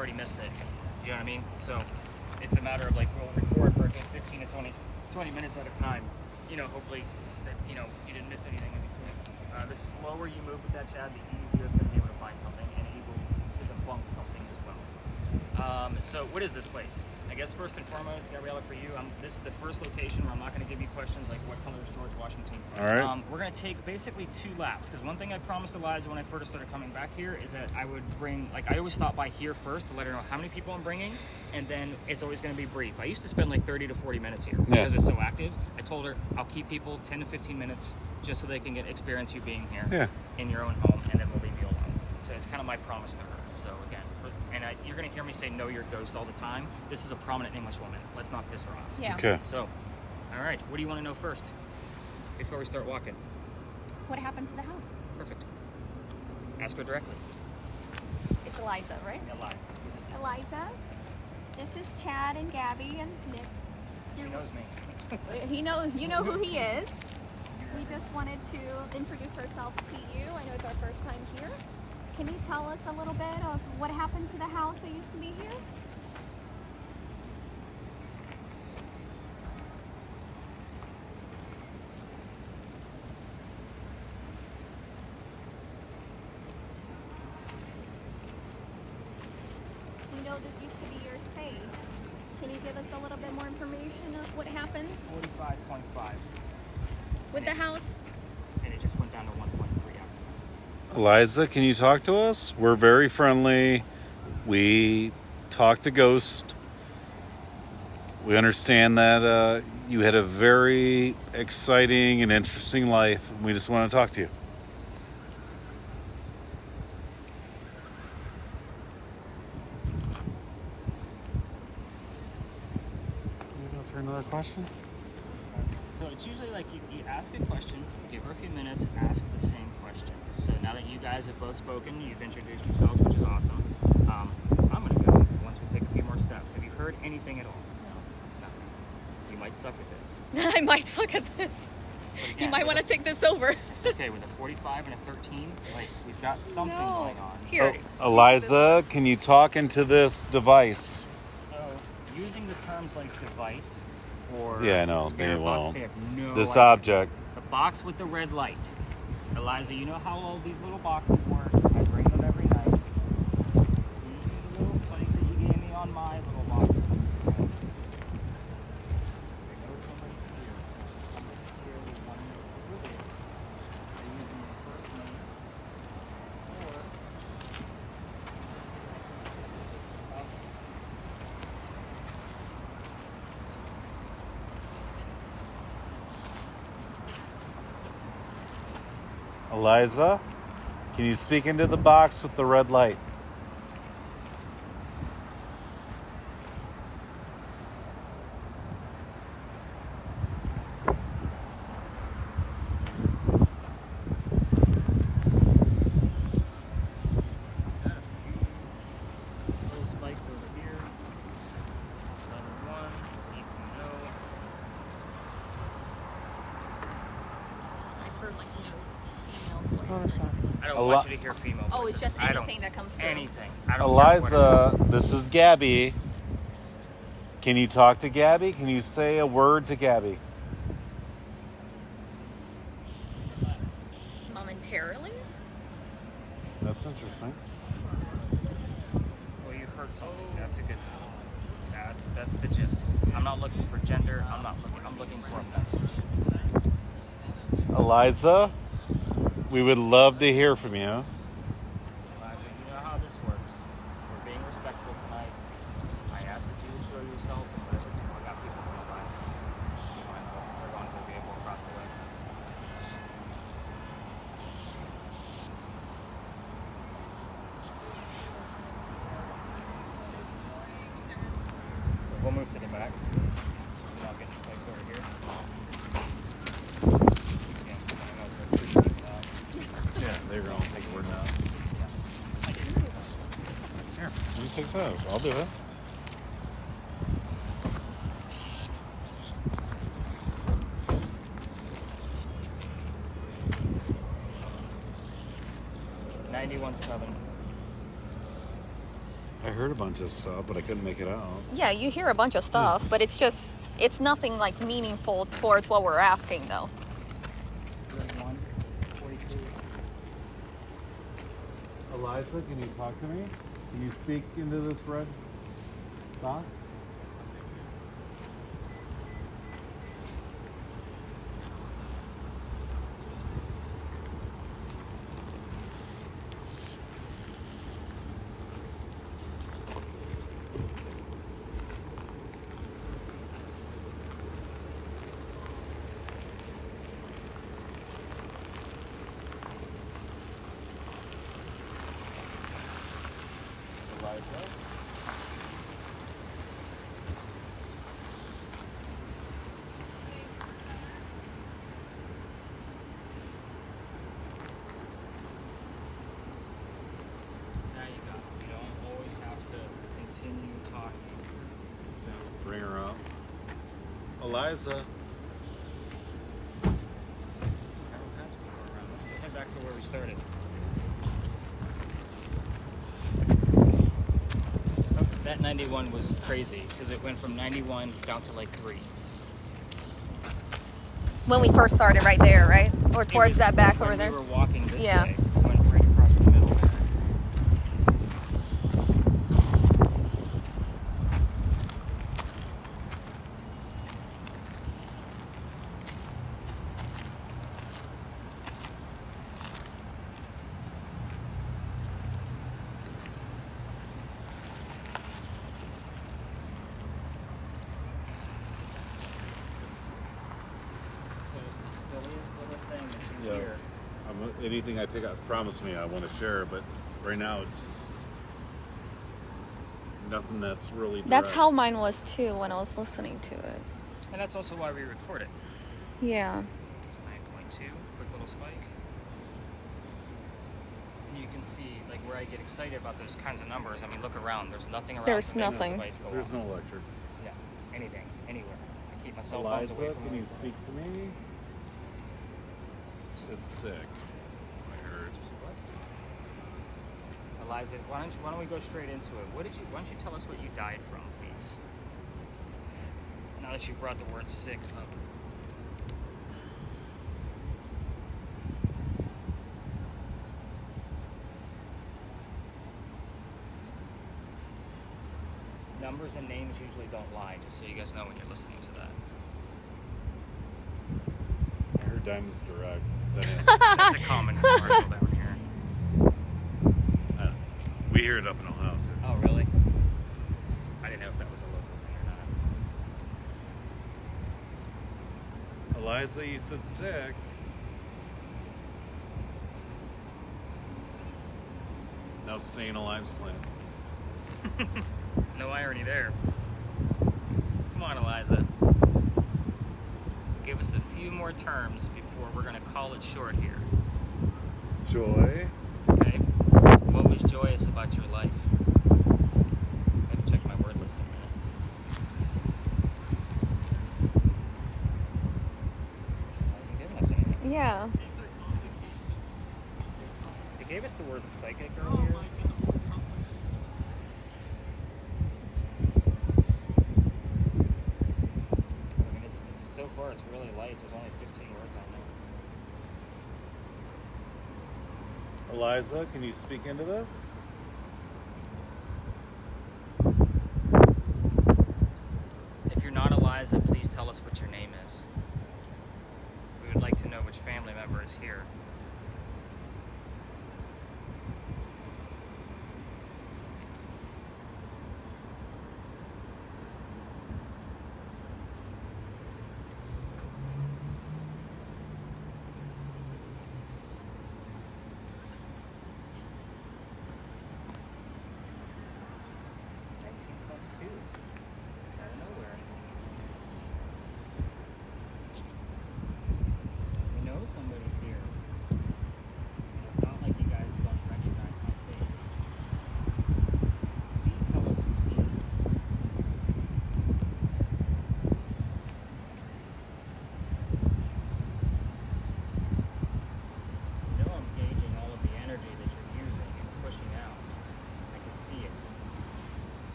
already missed it. You know what I mean? So it's a matter of like, we'll record for a good 15 to 20 minutes at a time. You know, hopefully that, you know, you didn't miss anything in between. The slower you move with that, Chad, the easier it's going to be able to find something and able to debunk something as well. So what is this place? I guess first and foremost, Gabriella, for you, this is the first location where I'm not going to give you questions like what color is George Washington. All right. We're going to take basically 2 laps, because one thing I promised Eliza when I first started coming back here is that I would bring, like I always stop by here first to let her know how many people I'm bringing, and then it's always going to be brief. I used to spend like 30 to 40 minutes here because it's so active. I told her I'll keep people 10 to 15 minutes just so they can get experience you being here in your own home, and then we'll leave you alone. So it's kind of my promise to her. So again, and you're going to hear me say "know your ghost" all the time. This is a prominent English woman. Let's not piss her off. Yeah. Okay. So, all right, what do you want to know first before we start walking? What happened to the house? Perfect. Ask her directly. It's Eliza, right? Eliza, this is Chad and Gabby and Nick. She knows me. You know who he is. We just wanted to introduce ourselves to you. I know it's our first time here. Can you tell us a little bit of what happened to the house that used to be here? You know this used to be your space. Can you give us a little bit more information of what happened 45.5. with the house? And it just went down to 1.3 after. Eliza, can you talk to us? We're very friendly. We talk to ghosts. We understand that you had a very exciting and interesting life. We just want to talk to you. Is there another question? So it's usually like you ask a question, give her a few minutes, ask the same question. So now that you guys have both spoken, you've introduced yourselves, which is awesome. I'm going to go once we take a few more steps. Have you heard anything at all? No. Nothing. You might suck at this. I might suck at this. Again, You might want to take this over. It's okay. With a 45 and a 13, like we've got something going on. Here. Eliza, can you talk into this device? So using the terms like device or Yeah, I know. spirit They box, won't. they have no This idea. object. The box with the red light. Eliza, you know how all these little boxes work. I bring them every night. These are the little spikes that you gave me on my little box. I know somebody's here. Somebody's here with one over there. They're using their first name. Or Eliza, can you speak into the box with the red light? little spikes over here. Level 1, equal no. I've heard like no female voice. I don't A want lot- you to hear female Oh, voices. it's just I don't- anything that comes through. Anything. I don't care what it Eliza, this is Gabby. Can you talk to Gabby? Can you say a word to Gabby? Momentarily? That's interesting. Well, you heard something. That's a good. That's the gist. I'm not looking for gender. I'm looking for a message. Eliza, we would love to hear from you. Eliza, you know how this works. We're being respectful tonight. I asked if you would show yourself and whatever. I got people coming by. Be mindful. They're going to the vehicle across the way. So we'll move to the back. And I'll get the spikes over here. Again, I know they're pretty loud. Yeah, they're going to take a word now. Here, you take those. I'll do it. I heard a bunch of stuff, but I couldn't make it out. Yeah, you hear a bunch of stuff, but it's nothing like meaningful towards what we're asking though. 31, 42. Eliza, can you talk to me? Can you speak into this red box? Eliza. Now you got it. You don't always have to continue talking. So bring her up. Eliza. Let's head back to where we started. That 91 was crazy because it went from 91 down to like 3. When we first started right there, right? Or It towards was that back when over there? We were walking this Yeah. way. It went right across the middle there. So the silliest little thing that you hear. Anything I pick up, promise me I want to share, but right now it's nothing that's really direct. That's how mine was too when I was listening to it. And that's also why we record it. Yeah. It's 9.2, quick little spike. And you can see like where I get excited about those kinds of numbers. I mean, look around. There's nothing around. There's to make this nothing. device go There's off. no electric. Yeah, anything, anywhere. I keep my cell phones Eliza, away from can me. you speak to me? She's sick. I heard. Eliza, why don't we go straight into it? Why don't you tell us what you died from, please? Now that you brought the word sick up. Numbers and names usually don't lie, just so you guys know when you're listening to that. I heard Diamond's direct. That is. That's a common commercial down here. We hear it up in Ohio too. Oh, really? I didn't know if that was a local thing or not. Eliza, you said sick. Now staying alive's plan. No irony there. Come on, Eliza. Give us a few more terms before we're going to call it short here. Joy. Okay? What was joyous about your life? I have to check my word list in a minute. Hasn't given us anything. Yeah. They gave us the word psychic earlier. I mean, it's so far it's really light. There's only 15 words on there. Eliza, can you speak into this? If you're not Eliza, please tell us what your name is. We would like to know which family member is here. Out of nowhere. We know somebody's here.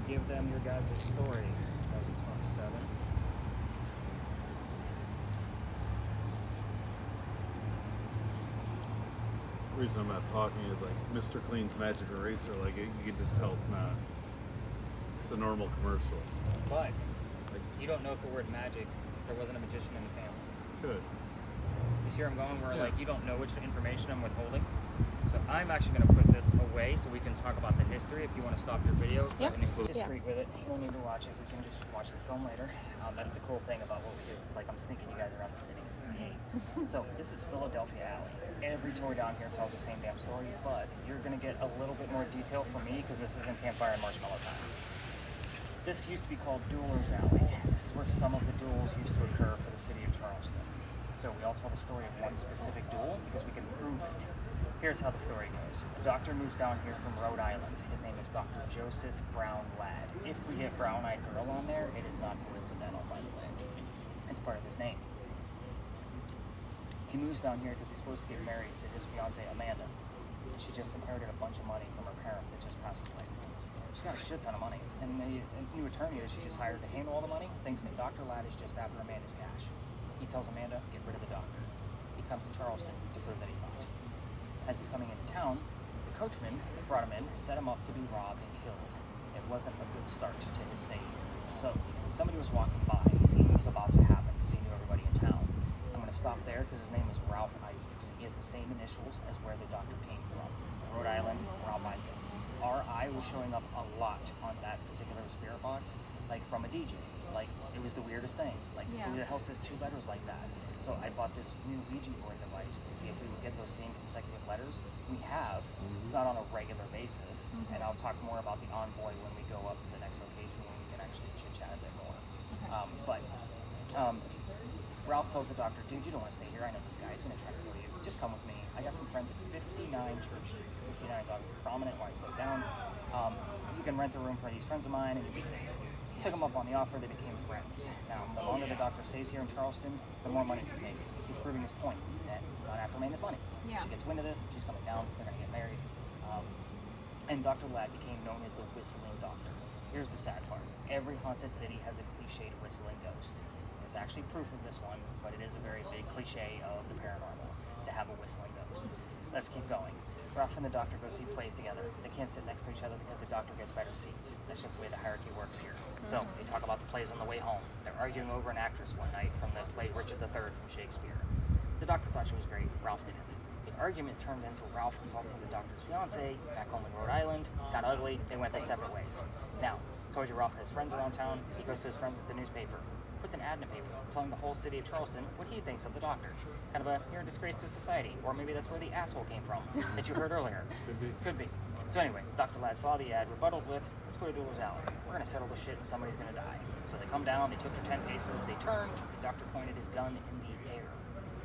give them your guys' story. That was a 27. The reason I'm not talking is like Mr. Clean's Magic Eraser. Like you can just tell it's not. It's a normal commercial. But Like you don't know if the word magic, there wasn't a magician in the family. good. You see where I'm going? Where Yeah. like you don't know which information I'm withholding. So I'm actually going to put this away so we can talk about the history. If you want to stop your video, Yep. and just Yeah. read with it. You don't need to watch it. We can just watch the film later. That's the cool thing about what we do. It's like I'm sneaking you guys around the city. Yay. So this is Philadelphia Alley. Every tour down here tells the same damn story, but you're going to get a little bit more detail from me because this isn't campfire and marshmallow time. This used to be called Duelers Alley. This is where some of the duels used to occur for the city of Charleston. So we all tell the story of one specific duel because we can prove it. Here's how the story goes. A doctor moves down here from Rhode Island. His name is Dr. Joseph Brown Ladd. If we get Brown-Eyed Girl on there, it is not coincidental, by the way. It's part of his name. He moves down here because he's supposed to get married to his fiancée, Amanda. She just inherited a bunch of money from her parents that just passed away. She's got a shit ton of money. And the new attorney that she just hired to handle all the money thinks that Dr. Ladd is just after Amanda's cash. He tells Amanda, get rid of the doctor. He comes to Charleston to prove that he's not. As he's coming into town, the coachman that brought him in set him up to be robbed and killed. It wasn't a good start to his stay here. So somebody was walking by. He seen what was about to happen because he knew everybody in town. I'm going to stop there because his name was Ralph Isaacs. He has the same initials as where the doctor came from. Rhode Island, Ralph Isaacs. R.I. was showing up a lot on that particular spirit box, like from a DJ. Like, it was the weirdest thing. Like, who the hell says two letters like that? So I bought this new Ouija board device to see if we would get those same consecutive letters. We have. It's not on a regular basis. And I'll talk more about the envoy when we go up to the next location when we can actually chit-chat a bit more. Ralph tells the doctor, dude, you don't want to stay here. I know this guy. He's going to try to kill you. Just come with me. I got some friends at 59 Church Street. 59 is obviously prominent. Why slow down? You can rent a room for these friends of mine and you'll be safe. Took him up on the offer. They became friends. Now, the longer the doctor stays here in Charleston, the more money he's making. He's proving his point that he's not after Amanda's money. Yeah. She gets wind of this. She's coming down. They're going to get married. And Dr. Ladd became known as the whistling doctor. Here's the sad part. Every haunted city has a cliched whistling ghost. There's actually proof of this one, but it is a very big cliche of the paranormal to have a whistling ghost. Let's keep going. Ralph and the doctor go see plays together. They can't sit next to each other because the doctor gets better seats. That's just the way the hierarchy works here. So they talk about the plays on the way home. They're arguing over an actress one night from the play Richard III from Shakespeare. The doctor thought she was great. Ralph didn't. The argument turns into Ralph insulting the doctor's fiance back home in Rhode Island. Got ugly. They went their separate ways. Now, told you Ralph has friends around town. He goes to his friends at the newspaper. Puts an ad in the paper telling the whole city of Charleston what he thinks of the doctor. Kind of a, you're a disgrace to society. Or maybe that's where the asshole came from that you heard earlier. Could be. So anyway, Dr. Ladd saw the ad, rebutted with, let's go to Duelers Alley. We're going to settle this shit and somebody's going to die. So they come down, they took their 10 paces, they turned, the doctor pointed his gun in the air,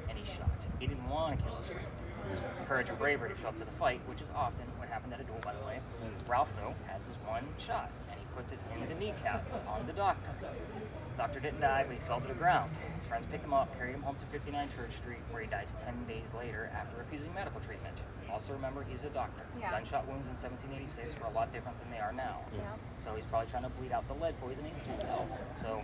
and he shot. He didn't want to kill his friend. It was courage and bravery to show up to the fight, which is often what happened at a duel, by the way. Ralph, though, has his one shot, and he puts it in the kneecap on the doctor. The doctor didn't die, but he fell to the ground. His friends picked him up, carried him home to 59 Church Street, where he dies 10 days later after refusing medical treatment. Also remember, he's a doctor. Yeah. Gunshot wounds in 1786 were a lot different than they are now. Yeah. So he's probably trying to bleed out the lead poisoning to himself. So,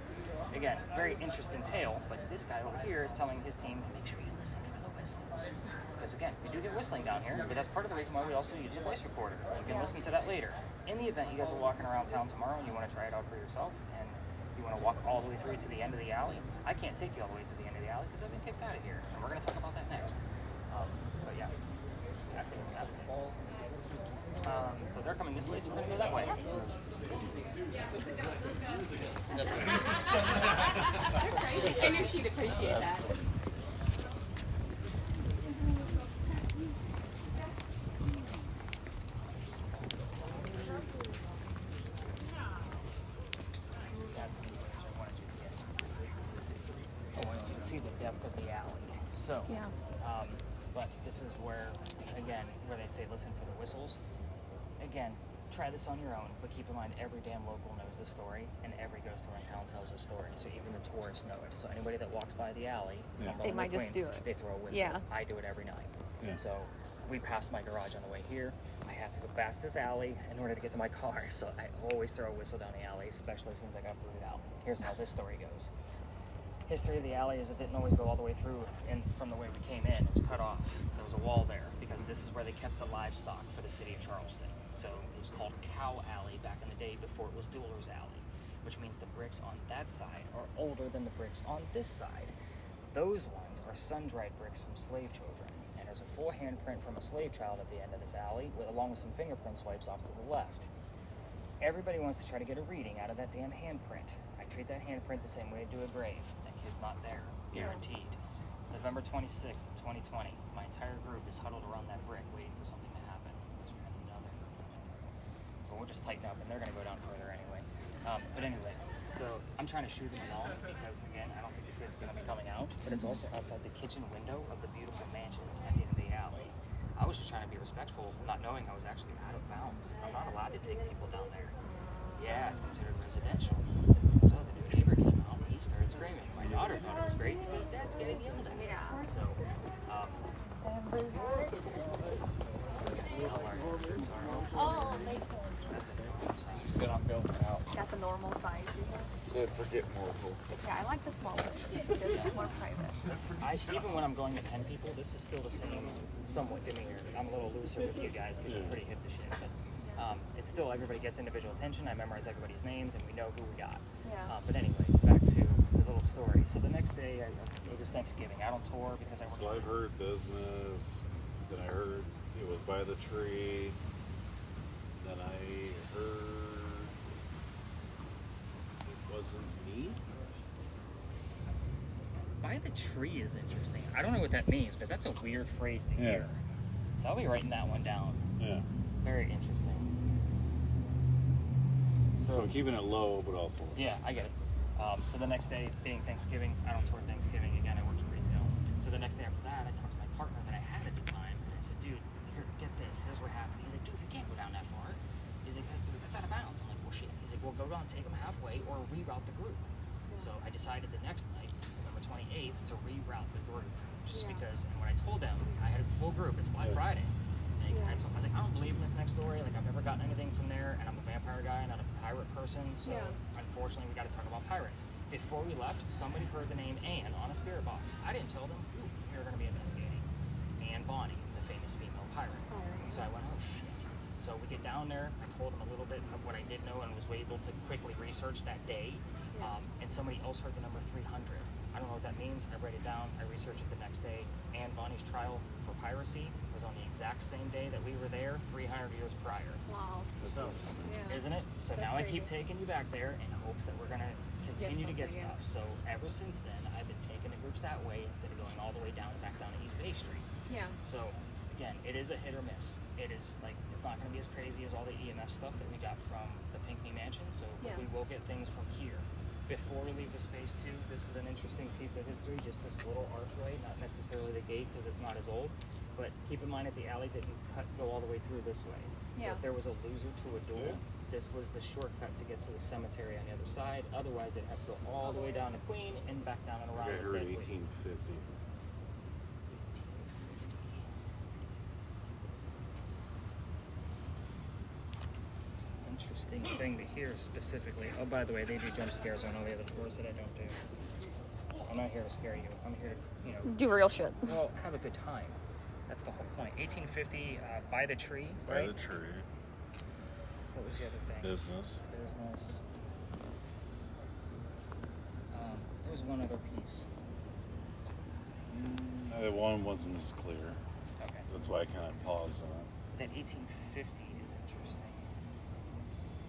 again, very interesting tale, but this guy over here is telling his team, make sure you listen for the whistles. Because again, we do get whistling down here, but that's part of the reason why we also use a voice recorder. You can listen to that later. In the event you guys are walking around town tomorrow and you want to try it out for yourself, and you want to walk all the way through to the end of the alley, I can't take you all the way to the end of the alley because I've been kicked out of here. And we're going to talk about that next. But yeah, that's what's happening. So they're coming this way, so we're going to go that way. And if she'd appreciate that. That's the image I wanted you to get. I wanted you to see the depth of the alley. So, Yeah. but this is where, again, where they say listen for the whistles. Again, try this on your own, but keep in mind every damn local knows the story, and every ghost around town tells a story. So even the tourists know it. So anybody that walks by the alley, They might just do it. They throw a whistle. Yeah. I do it every night. Yeah. So we passed my garage on the way here. I had have to go past this alley in order to get to my car. So I always throw a whistle down the alley, especially since I got booted out. Here's how this story goes. History of the alley is it didn't always go all the way through and from the way we came in. It was cut off. There was a wall there because this is where they kept the livestock for the city of Charleston. So it was called Cow Alley back in the day before it was Dueler's Alley, which means the bricks on that side are older than the bricks on this side. Those ones are sun-dried bricks from slave children. And there's a full handprint from a slave child at the end of this alley, along with some fingerprint swipes off to the left. Everybody wants to try to get a reading out of that damn handprint. I treat that handprint the same way I do a grave. That kid's not there, guaranteed. November 26th of 2020, my entire group is huddled around that brick waiting for something to happen. Because we're going to need another. So we'll just tighten up, and they're going to go down further anyway. But anyway, so I'm trying to shoot them along because, again, I don't think the kid's going to be coming out. But it's also outside the kitchen window of the beautiful mansion at the end of the alley. I was just trying to be respectful, not knowing I was actually out of bounds. I'm not allowed to take people down there. Yeah, it's considered residential. So the new neighbor came out and he started screaming. My daughter thought it was great because Dad's getting yelled at. Yeah. So, Oh, they that's it. Sit on building out. got the normal size. You think? Said forget mortal. Yeah, I like the smaller because it's more private. Even when I'm going to 10 people, this is still the same somewhat demeanor. I'm a little looser with you guys because you're pretty hip to shit. But it's still everybody gets individual attention. I memorize everybody's names and we know who we got. Yeah. But anyway, back to the little story. So the next day, it was Thanksgiving. Out on tour because I worked. So I've heard business, then I heard it was by the tree, then I heard it wasn't me. By the tree is interesting. I don't know what that means, but that's a weird phrase to Yeah. hear. So I'll be writing that one down. Yeah. Very interesting. So keeping it low, but also. Yeah, I get it. So the next day, being Thanksgiving, I don't tour Thanksgiving again. I worked in retail. So the next day after that, I talked to my partner that I had at the time, and I said, "Dude, here, get this. Here's what happened." He's like, "Dude, you can't go down that far." He's like, "That's out of bounds." I'm like, "Well, shit." He's like, "Well, go down, take them halfway, or reroute the group." So I decided the next night, November 28th, to reroute the group, just because. And when I told them I had a full group, it's Black Friday. And I was like, I don't believe in this next story. Like, I've never gotten anything from there, and I'm a vampire guy, not a pirate person. So, unfortunately, we got to talk about pirates. Before we left, somebody heard the name Anne on a spirit box. I didn't tell them who we were going to be investigating. Anne Bonny, the famous female pirate. So I went, oh shit. So we get down there. I told them a little bit of what I did know and was able to quickly research that day. And somebody else heard the number 300. I don't know what that means. I write it down. I research it the next day. Anne Bonny's trial for piracy was on the exact same day that we were there 300 years prior. Wow. So, Yeah. isn't it? So That's now I crazy. keep taking you back there in hopes that we're going to continue to get something, stuff. So ever since then, I've been taking the groups that way instead of going all the way back down to East Bay Street. Yeah. So again, it is a hit or miss. It is like, it's not going to be as crazy as all the EMF stuff that we got from the Pinckney Mansion. So we will get things from here. Before we leave the space too, this is an interesting piece of history, just this little archway, not necessarily the gate because it's not as old, but keep in mind that the alley didn't go all the way through this way. So if there was a loser to a duel, this was the shortcut to get to the cemetery on the other side. Otherwise, they'd have to go all the way down to Queen and back down and around. I heard Deadwood. 1850. Interesting thing to hear specifically. Oh, by the way, they do jump scares on all the other tours that I don't do. I'm not here to scare you. I'm here to, Do real shit. well, have a good time. That's the whole point. 1850, by the tree, By right? the tree. What was the other thing? Business. Business. There was one other piece. That one wasn't as clear. Okay. That's why I kind of paused on it. That 1850 is interesting.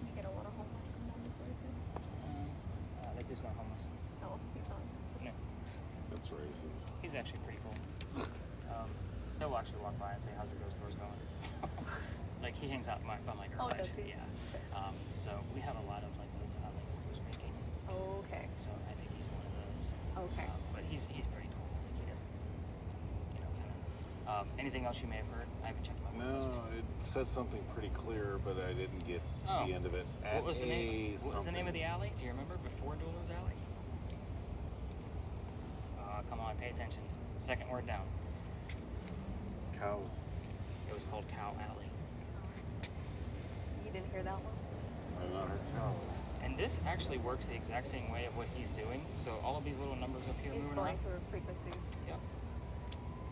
You get a lot of homeless come down this way too. That dude's not homeless. No, he's not. No. That's racist. He's actually pretty cool. He'll actually walk by and say, "How's the ghost tours going?" Like, he hangs out by my garage. does he? Yeah. So we have a lot of like those like who's making. Okay. So I think he's one of those. Okay. But he's pretty cool. Like, he doesn't, kind of. Anything else you may have heard? I haven't checked my list. No, it said something pretty clear, but I didn't get Oh. the end of it. What was the name? What was the name of something. the alley? Do you remember before Dueler's Alley? Come on, pay attention. Second word down. Cows. It was called Cow Alley. didn't hear that one. And on her toes. And this actually works the exact same way of what he's doing. So all of these little numbers up here He's moving going around. through frequencies. Yep.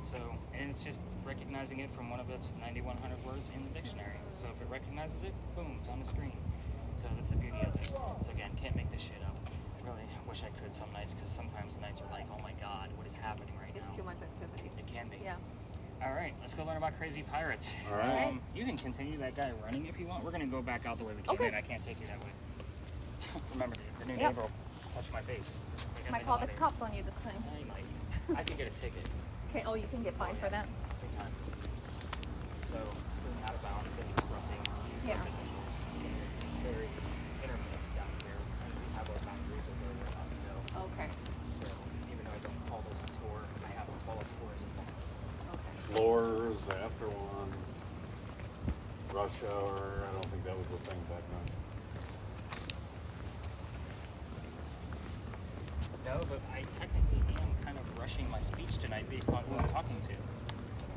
So, and it's just recognizing it from one of its 9,100 words in the dictionary. So if it recognizes it, boom, it's on the screen. So that's the beauty of it. So again, can't make this shit up. I really wish I could some nights, because sometimes the nights are like, oh my god, what is happening right It's now? too much activity. It can be. Yeah. All right, let's go learn about crazy pirates. All right. You can continue that guy running if you want. We're gonna go back out the way we came Okay. in. I can't take you that way. Remember, the new Yep. neighbor will touch my face. I gotta Might get call out the of here. cops on you this time. I might. I could get a ticket. Okay. Oh, you can get fined for that. Big time. So, being out of bounds and disrupting Yeah. those officials. Very intermixed down here. And we have our boundaries of where we're allowed to go. Okay. So, even though I don't call this a tour, I have to call it tours and things. Okay. Floors after one. Rush hour. I don't think that was a thing back then. No, but I technically am kind of rushing my speech tonight based on who I'm talking to.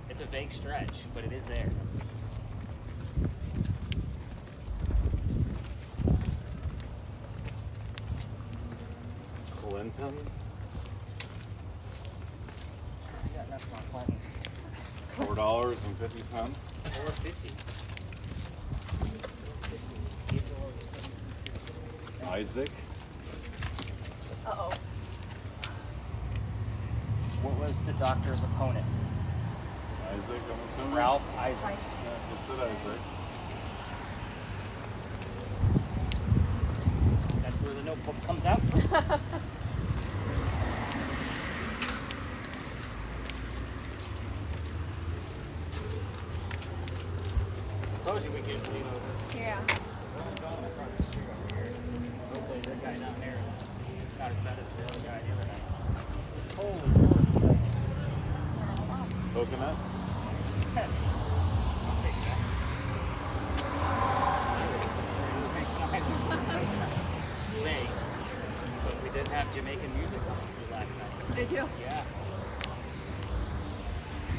It's a vague stretch, but it is there. Clinton. Yeah, that's not Clinton. $4.50. 450. Isaac. Uh-oh. What was the doctor's opponent? Isaac, I'm assuming. Ralph Isaacs. Yeah, you said Isaac. That's where the notebook comes out. Told you we could lean over. Yeah. We're only going across the street over here. Hopefully that guy down there is not as bad as the other guy the other night. Holy Lord. Coconut. I'll take that. Vague. But we did have Jamaican music on last night. Did you? Yeah.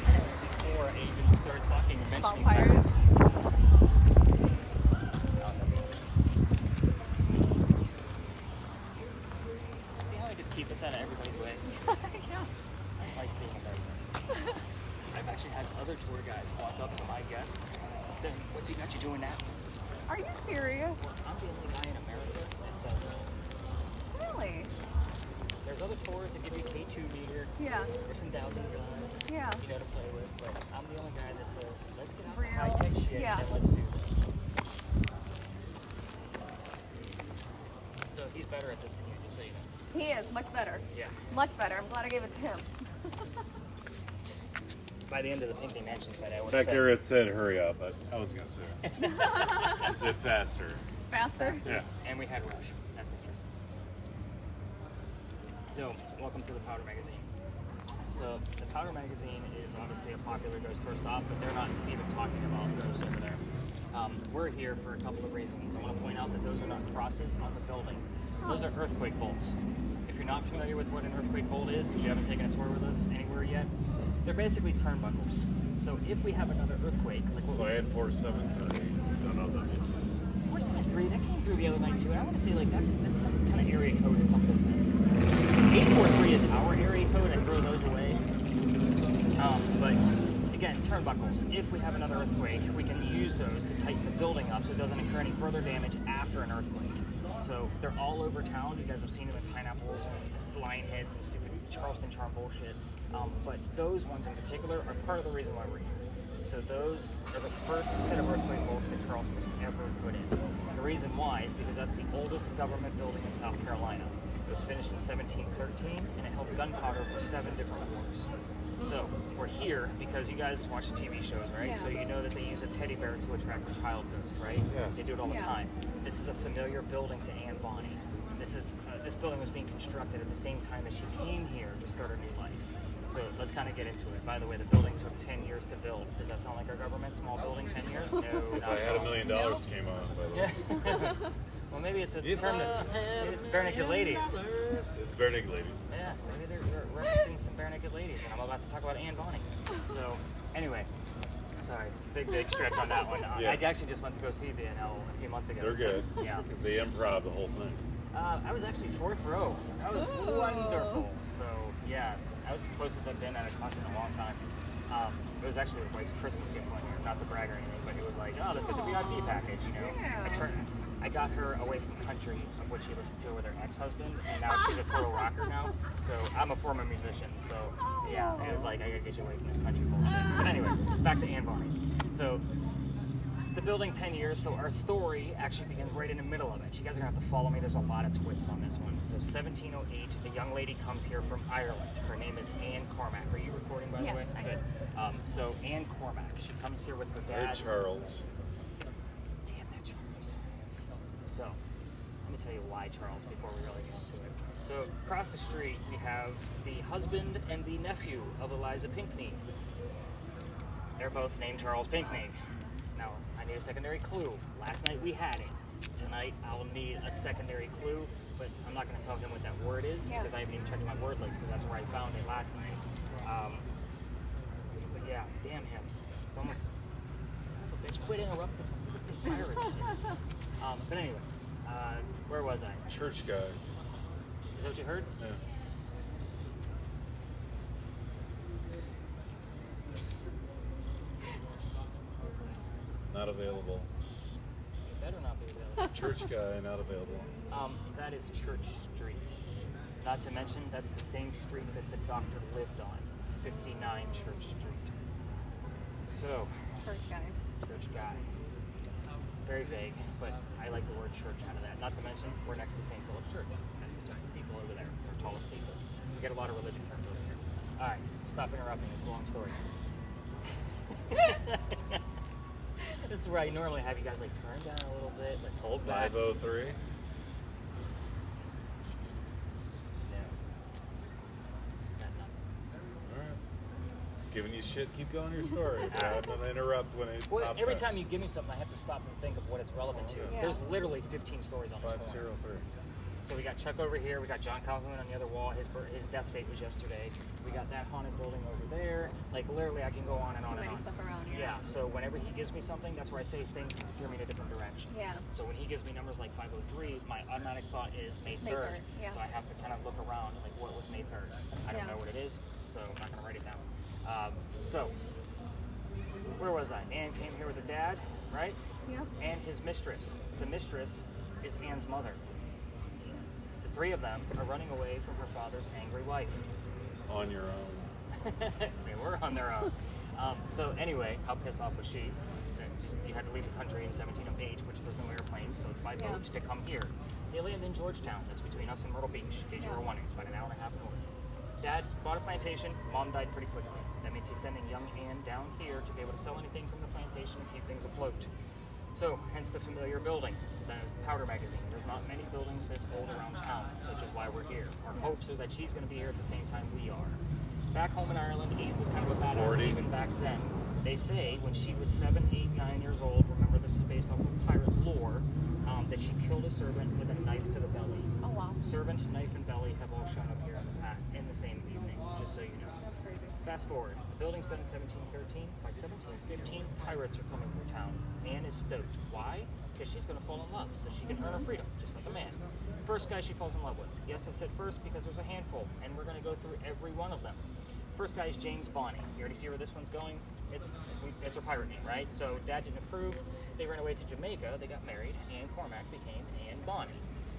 Before I even started talking and About mentioning pirates? See how I just keep us out of everybody's way? Yeah. I like being American. I've actually had other tour guides walk up to my guests saying, "What's he got you doing that?" Are you serious? I'm the only guy in America that does that. Really? There's other tours that give you K2 meter Yeah. or some dowsing guns, Yeah. you know, to play with. But I'm the only guy that says, "Let's get out Real. the high-tech shit Yeah. and let's do this." So he's better at this than you, just so you know. He is much better. Yeah. Much better. I'm glad I gave it to him. By the end of the Pinkley Mansion side, I would Back there it said hurry up, but I was gonna say I said faster. Faster? Yeah. And we had Rush. That's interesting. So, welcome to the Powder Magazine. So, the Powder Magazine is obviously a popular ghost tour stop, but they're not even talking about ghosts over there. We're here for a couple of reasons. I want to point out that those are not crosses on the building. Those are earthquake bolts. If you're not familiar with what an earthquake bolt is, because you haven't taken a tour with us anywhere yet, they're basically turnbuckles. So if we have another earthquake, like So I had 473. Don't know what that means. 473, that came through the other night too. And I want to say like that's some kind of area code of some business. 843 is our area code. I throw those away. But again, turnbuckles. If we have another earthquake, we can use those to tighten the building up so it doesn't incur any further damage after an earthquake. So they're all over town. You guys have seen them in pineapples and lion heads and stupid Charleston charm bullshit. But those ones in particular are part of the reason why we're here. So those are the first set of earthquake bolts that Charleston ever put in. The reason why is because that's the oldest government building in South Carolina. It was finished in 1713 and it held gunpowder for 7 different wars. So we're here because you guys watch the TV shows, right? Yeah. So you know that they use a teddy bear to attract a child ghost, right? Yeah. They do it all the Yeah. time. This is a familiar building to Anne Bonny. This building was being constructed at the same time as she came here to start her new life. So let's kind of get into it. By the way, the building took 10 years to build. Does that sound like our government? Small building, 10 years? No. If not I at had $1 all. million came on, by the way. Yeah. Well, maybe it's a If term I that had maybe it's bare naked ladies. It's bare naked ladies. Yeah, maybe they're referencing some bare naked ladies, and I'm about to talk about Anne Bonny. So, anyway, sorry. Big stretch on that one. Yeah. I actually just went to go see BNL a few months ago. They're good. So, yeah. Because they improv the whole thing. I was actually 4th row. That was Ooh. wonderful. So, yeah, that was the closest I've been at a concert in a long time. It was actually my wife's Christmas gift one year. Not to brag or anything, but it was like, oh, let's get the VIP package, you know? Yeah. I got her away from country, of which she listened to with her ex-husband, and now she's a total rocker now. So I'm a former musician, so yeah, it was like, I gotta get you away from this country bullshit. But anyway, back to Anne Bonny. So the building 10 years, so our story actually begins right in the middle of it. You guys are gonna have to follow me, there's a lot of twists on this one. So 1708, a young lady comes here from Ireland. Her name is Anne Cormack. Are you recording, by the Yes, way? I Good. So Anne Cormack, she comes here with her They're dad. Charles. Damn that Charles. So, let me tell you why Charles before we really get into it. So, across the street, we have the husband and the nephew of Eliza Pinckney. They're both named Charles Pinckney. Now, I need a secondary clue. Last night we had it. Tonight I'll need a secondary clue, but I'm not going to tell him what that word is Yeah. because I haven't even checked my word list because that's where I found it last night. But yeah, damn him. It's almost son of a bitch. Quit interrupting the pirate shit. But anyway, where was I? Church guy. Is that what you heard? Yeah. Not available. It better not be available. Church guy, not available. That is Church Street. Not to mention, that's the same street that the doctor lived on, 59 Church Street. So, Church guy. church guy. Very vague, but I like the word church out of that. Not to mention, we're next to St. Philip's Church. That's the giant steeple over there. It's our tallest steeple. We get a lot of religious terms over here. All right, stop interrupting. It's a long story. This is where I normally have you guys like turn down a little bit. Let's hold back. 503. No. Not enough. Alright. Just giving you shit, keep going your story. But I'm going to interrupt when it Well, pops every up. time you give me something, I have to stop and think of what it's relevant to. Yeah. There's literally 15 stories on this corner. 503. So we got Chuck over here. We got John Calhoun on the other wall. His death date was yesterday. We got that haunted building over there. Like literally, I can go on and Too on and many on. stuff around, yeah. Yeah. So whenever he gives me something, that's where I say things can steer me in a different direction. Yeah. So when he gives me numbers like 503, my automatic thought is May 3rd. May 3rd, yeah. So I have to kind of look around, like what was May 3rd? I don't Yeah. know what it is, so I'm not going to write it down. So where was I? Anne came here with her dad, right? Yep. And his mistress. The mistress is Anne's mother. The three of them are running away from her father's angry wife. On your own. They were on their own. So anyway, how pissed off was she? That you had to leave the country in 1708, which there's no airplanes, so it's by boat to come here. They land in Georgetown. That's between us and Myrtle Beach, in case you were wondering. It's about an hour and a half north. Dad bought a plantation. Mom died pretty quickly. That means he's sending young Anne down here to be able to sell anything from the plantation and keep things afloat. So, hence the familiar building, the Powder Magazine. There's not many buildings this old around town, which is why we're here. Our hopes are that she's going to be here at the same time we are. Back home in Ireland, Anne was kind of a badass 40. even back then. They say when she was 7, 8, 9 years old, remember this is based off of pirate lore, that she killed a servant with a knife to the belly. Oh, wow. Servant, knife, and belly have all shown up here in the past in the same evening, just so you know. That's crazy. Fast forward, the building's done in 1713. By 1715, pirates are coming through town. Anne is stoked. Why? Because she's going to fall in love, so she can earn her freedom, just like a man. First guy she falls in love with. Yes, I said first because there's a handful, and we're going to go through every one of them. First guy is James Bonny. You already see where this one's going? It's her pirate name, right? So Dad didn't approve. They ran away to Jamaica. They got married. Anne Cormack became Anne Bonny.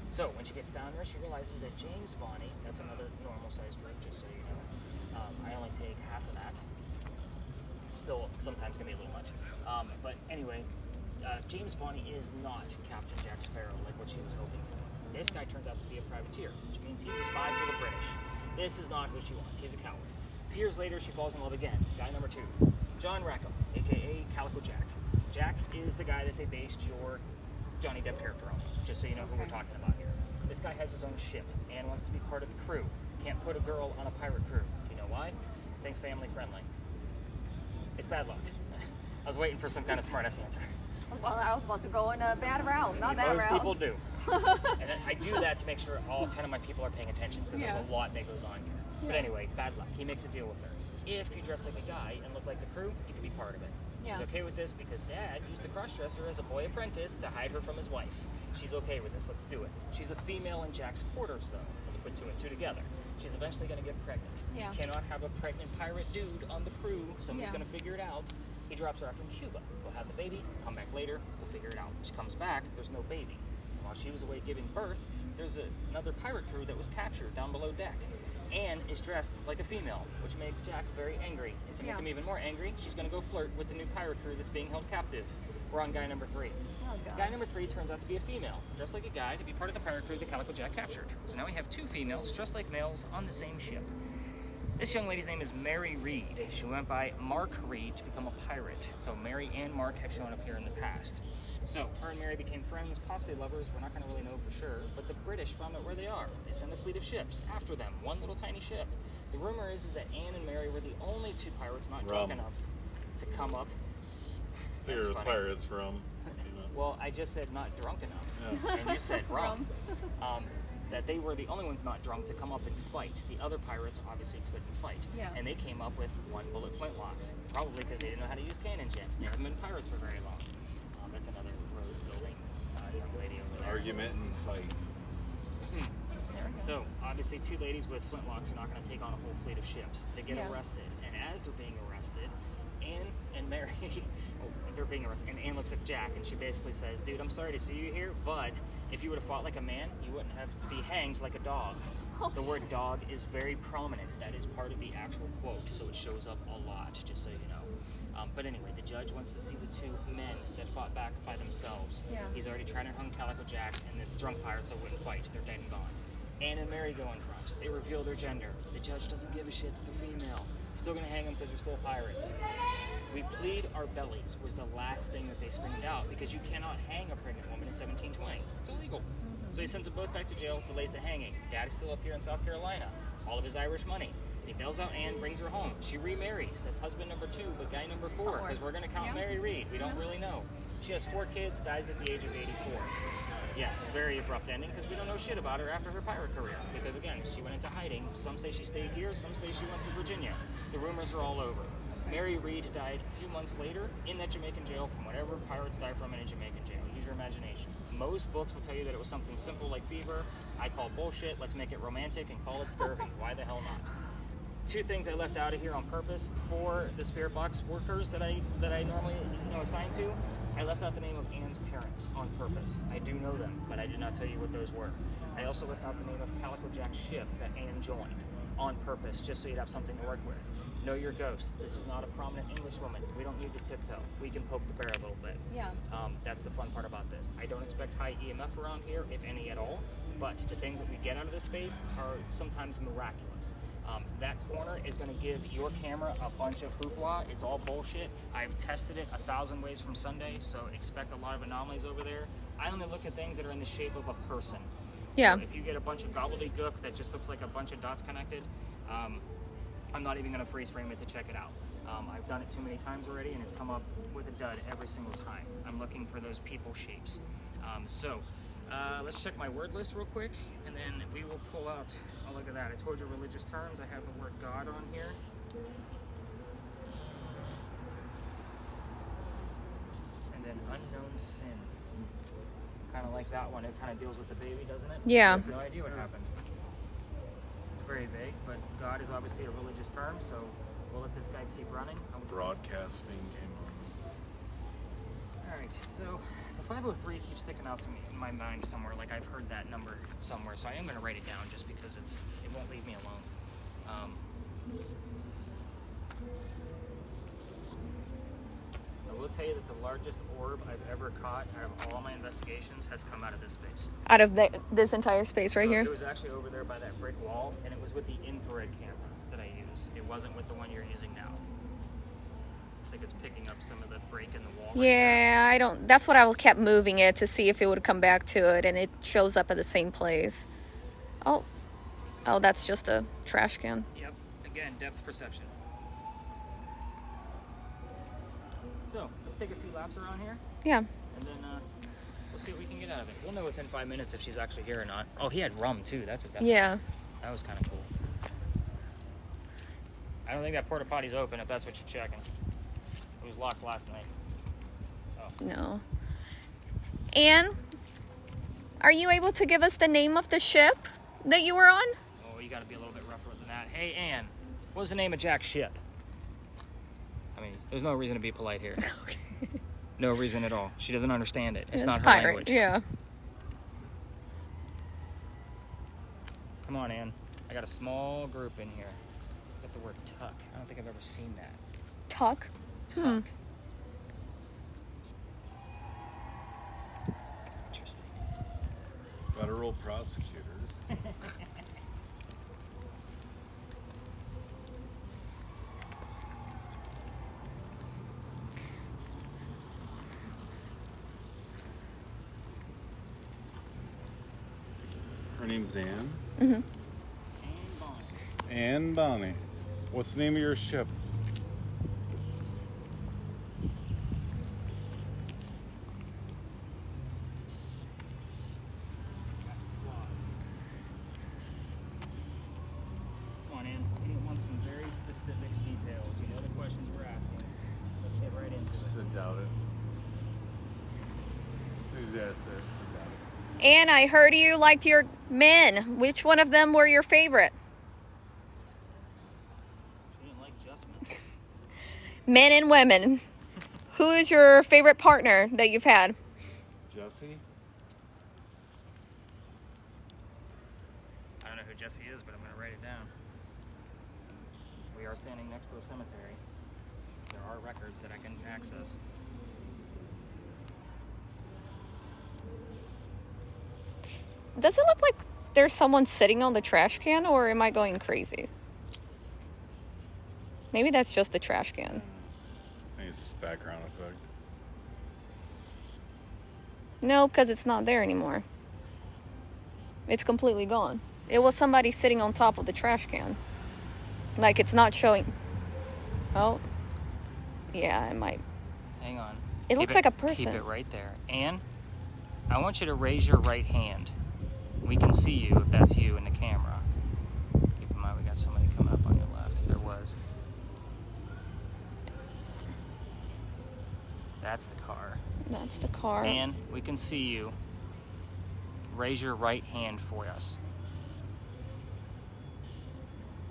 So when she gets down there, she realizes that James Bonny, that's another normal-sized group, just so you know. I only take half of that. Still, sometimes can be a little much. But anyway, James Bonny is not Captain Jack Sparrow like what she was hoping for. This guy turns out to be a privateer, which means he's a spy for the British. This is not who she wants. He's a coward. A few years later, she falls in love again. Guy number 2, John Rackham, aka Calico Jack. Jack is the guy that they based your Johnny Depp character on, just so you know who we're talking about here. This guy has his own ship and wants to be part of the crew. Can't put a girl on a pirate crew. Do you know why? Think family friendly. It's bad luck. I was waiting for some kind of smartass answer. Well, I was about to go in a bad route, not that Most route. people do. And then I do that to make sure all 10 of my people are paying attention because there's a lot that goes on here. But anyway, bad luck. He makes a deal with her. If you dress like a guy and look like the crew, you can be part of it. Yeah. She's okay with this because Dad used to cross-dress her as a boy apprentice to hide her from his wife. She's okay with this. Let's do it. She's a female in Jack's quarters, though. Let's put two and two together. She's eventually going to get pregnant. Yeah. You cannot have a pregnant pirate dude on the crew. Somebody's going to figure it out. He drops her off in Cuba. Go have the baby. Come back later. We'll figure it out. She comes back. There's no baby. While she was away giving birth, there's another pirate crew that was captured down below deck. Anne is dressed like a female, which makes Jack very angry. And to make him even more angry, she's going to go flirt with the new pirate crew that's being held captive. We're on guy number 3. Oh, God. Guy number 3 turns out to be a female, dressed like a guy, to be part of the pirate crew that Calico Jack captured. So now we have 2 females dressed like males on the same ship. This young lady's name is Mary Reed. She went by Mark Reed to become a pirate. So Mary and Mark have shown up here in the past. So her and Mary became friends, possibly lovers. We're not going to really know for sure. But the British found out where they are. They send a fleet of ships after them, one little tiny ship. The rumor is that Anne and Mary were the only 2 pirates not drunk enough to come up. Fear That's of funny. pirates from. Well, I just said not drunk enough, and you said rum. That they were the only ones not drunk to come up and fight. The other pirates obviously couldn't fight. Yeah. And they came up with 1-bullet flintlocks, probably because they didn't know how to use cannon yet. They haven't been pirates for very long. That's another rose building young lady over there. Argument and fight. So, obviously, 2 ladies with flintlocks are not going to take on a whole fleet of ships. They get arrested, and as they're being arrested, Anne and Mary, they're being arrested, and Anne looks at Jack, and she basically says, dude, I'm sorry to see you here, but if you would have fought like a man, you wouldn't have to be hanged like a dog. The word dog is very prominent. That is part of the actual quote, so it shows up a lot, just so you know. But anyway, the judge wants to see the 2 men that fought back by themselves. Yeah. He's already tried to hung Calico Jack, and the drunk pirates that wouldn't fight. They're dead and gone. Anne and Mary go in front. They reveal their gender. The judge doesn't give a shit that they're female. Still gonna hang them because they're still pirates. We plead our bellies was the last thing that they screamed out because you cannot hang a pregnant woman in 1720. It's illegal. So he sends them both back to jail, delays the hanging. Dad is still up here in South Carolina. All of his Irish money. He bails out Anne, brings her home. She remarries. That's husband number 2, but guy number 4, because we're gonna count Mary Reed. We don't really know. She has 4 kids, dies at the age of 84. Yes, very abrupt ending because we don't know shit about her after her pirate career. Because again, she went into hiding. Some say she stayed here, some say she went to Virginia. The rumors are all over. Mary Reed died a few months later in that Jamaican jail from whatever pirates die from in a Jamaican jail. Use your imagination. Most books will tell you that it was something simple like fever. I call bullshit. Let's make it romantic and call it scurvy. Why the hell not? 2 things I left out of here on purpose for the spirit box workers that I normally assign to. I left out the name of Anne's parents on purpose. I do know them, but I did not tell you what those were. I also left out the name of Calico Jack's ship that Anne joined on purpose, just so you'd have something to work with. Know your ghost. This is not a prominent English woman. We don't need to tiptoe. We can poke the bear a little bit. Yeah. That's the fun part about this. I don't expect high EMF around here, if any at all, but the things that we get out of this space are sometimes miraculous. That corner is going to give your camera a bunch of hoopla. It's all bullshit. I've tested it 1,000 ways from Sunday, so expect a lot of anomalies over there. I only look at things that are in the shape of a person. Yeah. So if you get a bunch of gobbledygook that just looks like a bunch of dots connected, I'm not even going to freeze frame it to check it out. I've done it too many times already, and it's come up with a dud every single time. I'm looking for those people shapes. Let's check my word list real quick, and then we will pull out, oh look at that, I told you religious terms, I have the word God on here. And then unknown sin. Kind of like that one, it kind of deals with the baby, doesn't it? Yeah. I have no idea what happened. It's very vague, but God is obviously a religious term, so we'll let this guy keep running. Broadcasting came on. Alright, so the 503 keeps sticking out to me in my mind somewhere, like I've heard that number somewhere, so I am going to write it down just because it won't leave me alone. I will tell you that the largest orb I've ever caught out of all my investigations has come out of this space. Out of this entire space right So here? It was actually over there by that brick wall, and it was with the infrared camera that I use. It wasn't with the one you're using now. Looks like it's picking up some of the break in the wall. Yeah, I don't. That's what I kept moving it to see if it would come back to it, and it shows up at the same place. Oh, that's just a trash can. Yep. Again, depth perception. So let's take a few laps around here, Yeah. and then we'll see what we can get out of it. We'll know within 5 minutes if she's actually here or not. Oh, he had rum too. That's a definite. Yeah. That was kind of cool. I don't think that porta potty's open if that's what you're checking. It was locked last night. No. Anne, are you able to give us the name of the ship that you were on? Oh, you got to be a little bit rougher than that. Hey, Ann, what was the name of Jack's ship? I mean, there's no reason to be polite here. Okay. No reason at all. She doesn't understand it. It's not her pirate. language. Yeah. Come on, Ann. I got a small group in here. Got the word tuck. I don't think I've ever seen that. Tuck. Tuck. Interesting. Federal prosecutors. Her name's Anne. Mm-hmm. Anne Bonnie. What's the name of your ship? Come on, Ann. We want some very specific details. You know the questions we're asking. Let's get right into it. I doubt it. Suggest it. Anne, I heard you liked your men. Which one of them were your favorite? She didn't like adjustment. Men and women. Who is your favorite partner that you've had? Jesse? I don't know who Jesse is, but I'm going to write it down. We are standing next to a cemetery. There are records that I can access. Does it look like there's someone sitting on the trash can, or am I going crazy? Maybe that's just the trash can. I think it's just background effect. No, because it's not there anymore. It's completely gone. It was somebody sitting on top of the trash can. Like, it's not showing. Oh. Yeah, it might. Hang on. It looks like a person. Keep it right there. Ann, I want you to raise your right hand. We can see you if that's you in the camera. Keep in mind we got somebody coming up on your left. There was. That's the car. That's the car. Ann, we can see you. Raise your right hand for us.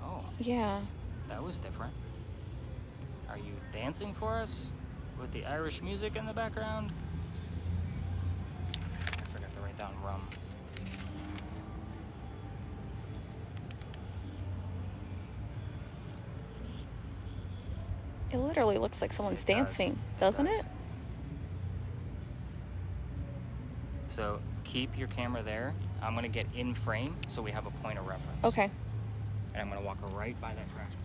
Oh, Yeah. that was different. Are you dancing for us with the Irish music in the background? I forgot to write down rum. It literally looks like someone's It does. dancing, doesn't does. it? So keep your camera there. I'm gonna get in frame so we have a point of reference. Okay. And I'm gonna walk right by that trash can.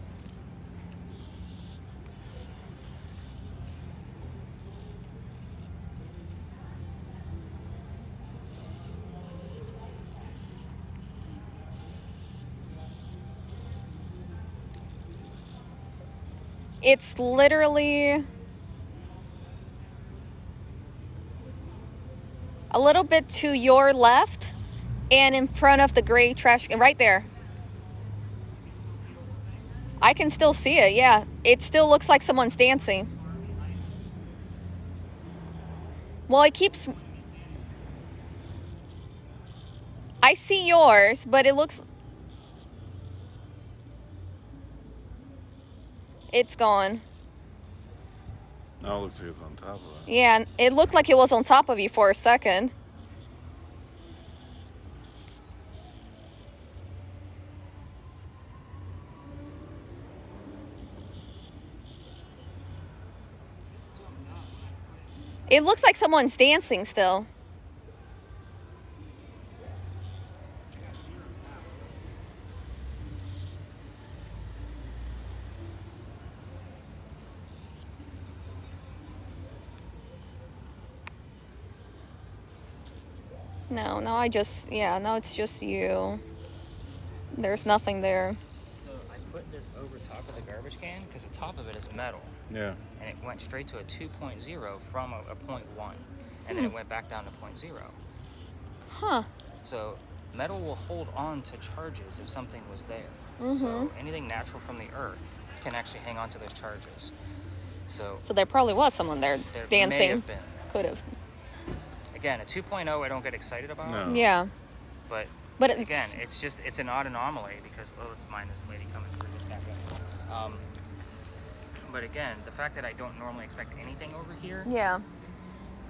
It's literally a little bit to your left and in front of the gray trash can, right there. I can still see it, yeah. It still looks like someone's dancing. Well, it keeps... I see yours, but it looks... It's gone. No, it looks like it's on top of it. Yeah, it looked like it was on top of you for a second. It looks like someone's dancing still. No, now it's just you. There's nothing there. So I put this over top of the garbage can because the top of it is metal. Yeah. And it went straight to a 2.0 from a 0.1. And then it went back down to 0.0. Huh. So metal will hold on to charges if something was there. So anything natural from the earth can actually hang on to those charges. So So there probably was someone there there may dancing. have been. Could have. Again, a 2.0 I don't get excited about. No. Yeah. But But again, it's an odd anomaly because let's mind this lady coming through this back up. But again, the fact that I don't normally expect anything over here, Yeah.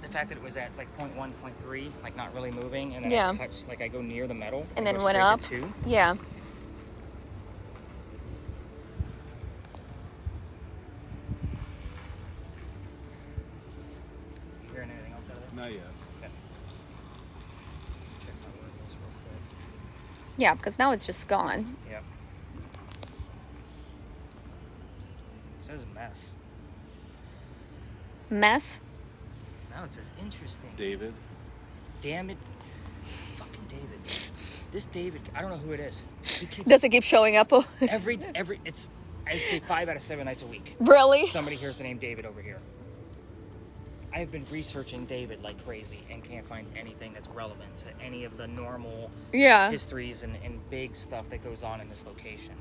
the fact that it was at like 0.1, 0.3, like not really moving, and then Yeah. I touch, like I go near the metal, And go then went straight up. to 2. Yeah. You hearing anything else out of there? Not yet. Okay. Check my word list real quick. Yeah, because now it's just gone. Yep. It says mess. Mess. Now it says interesting. David. Damn it. Fucking David. This David, I don't know who it is. He keeps Does it keep showing up? every it's I'd say 5 out of 7 nights a week. Really? Somebody hears the name David over here. I have been researching David like crazy and can't find anything that's relevant to any of the normal Yeah. histories and big stuff that goes on in this location.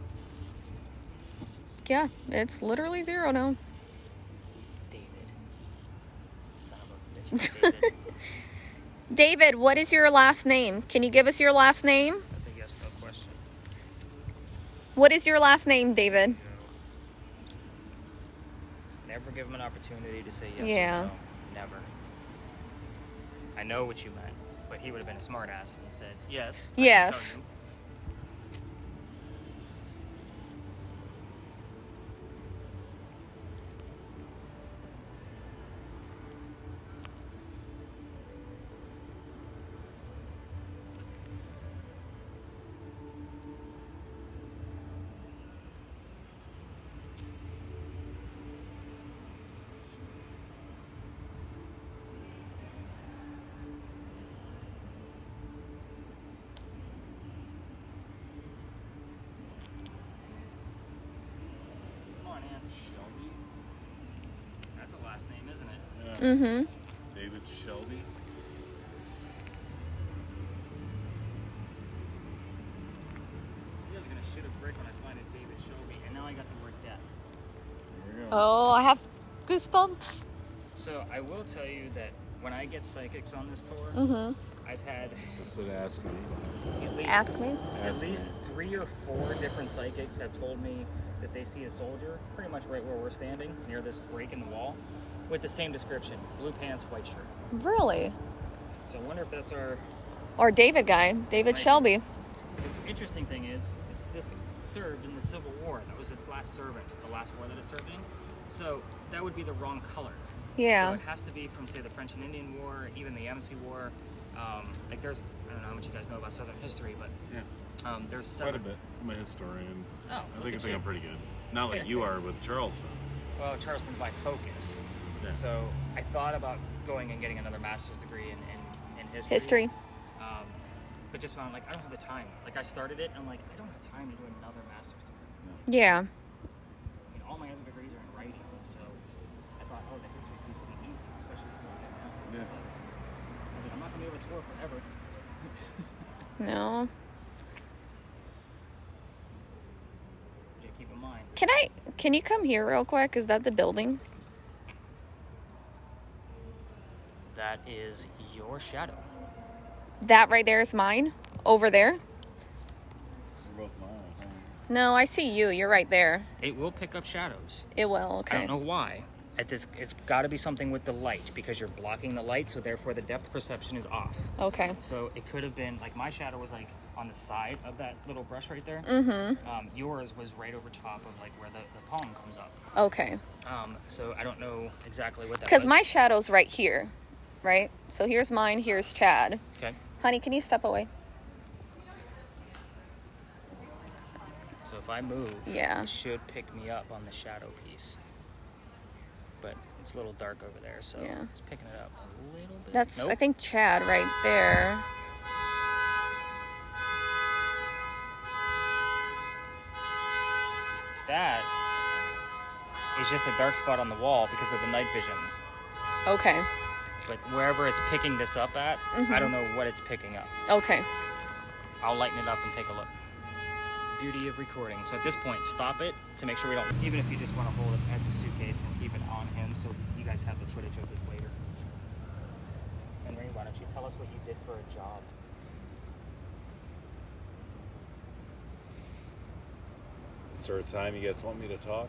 Yeah. It's literally 0 now. David. Son of a bitch, David. David, what is your last name? Can you give us your last name? That's a yes no question. What is your last name, David? Never give him an opportunity to say yes Yeah. or no. Never. I know what you meant, but he would have been a smartass and said yes. I can Yes. tell you. Come on, Ann. Shelby. That's a last name, isn't it? Yeah. Mm-hmm. David Shelby. You guys are gonna shit a brick when I find a David Shelby, and now I got the word death. There we go. Oh, I have goosebumps. So I will tell you that when I get psychics on this tour, Mm-hmm. I've had Just said ask me. at least, Ask me. at Ask least me. 3 or 4 different psychics have told me that they see a soldier pretty much right where we're standing, near this break in the wall, with the same description: blue pants, white shirt. Really? So I wonder if that's our. Or David guy, David Might be. Shelby. The interesting thing is this served in the Civil War. That was its last servant, the last war that it served in. So that would be the wrong color. Yeah. So it has to be from, say, the French and Indian War, even the Yamasee War. Like there's, I don't know how much you guys know about Southern history, but Yeah. there's Quite a seven. bit. I'm a historian. Oh, I look at think you. I'm pretty good. Not like you are with Charleston. Well, Charleston's my focus. Yeah. So I thought about going and getting another master's degree in history. History. But just found like I don't have the time. Like I started it, and I'm like I don't have time to do another master's degree. Yeah. I mean, all my other degrees are in writing, so I thought, oh, the history piece would be easy, especially for right now. Yeah. I was like, I'm not gonna be able to tour forever. No. Which I keep in mind. Can you come here real quick? Is that the building? That is your shadow. That right there is mine? Over there? We're both mine, I think. No, I see you. You're right there. It will pick up shadows. It will, I okay. don't know why. It's got to be something with the light because you're blocking the light, so therefore the depth perception is off. Okay. So it could have been like my shadow was like on the side of that little brush right there. Mm-hmm. Yours was right over top of like where the palm comes up. Okay. So I don't know exactly what that was. Because my shadow's right here, right? So here's mine, here's Chad. Okay. Honey, can you step away? So if I move, Yeah. it should pick me up on the shadow piece. But it's a little dark over there, so Yeah. it's picking it up a little bit. That's, Nope. I think, Chad right there. That is just a dark spot on the wall because of the night vision. Okay. But wherever it's picking this up at, I don't know what it's picking up. Okay. I'll lighten it up and take a look. beauty of recording. So at this point, stop it to make sure we don't, even if you just want to hold it as a suitcase and keep it on him so you guys have the footage of this later. Henry, why don't you tell us what you did for a job? Is there a time you guys want me to talk?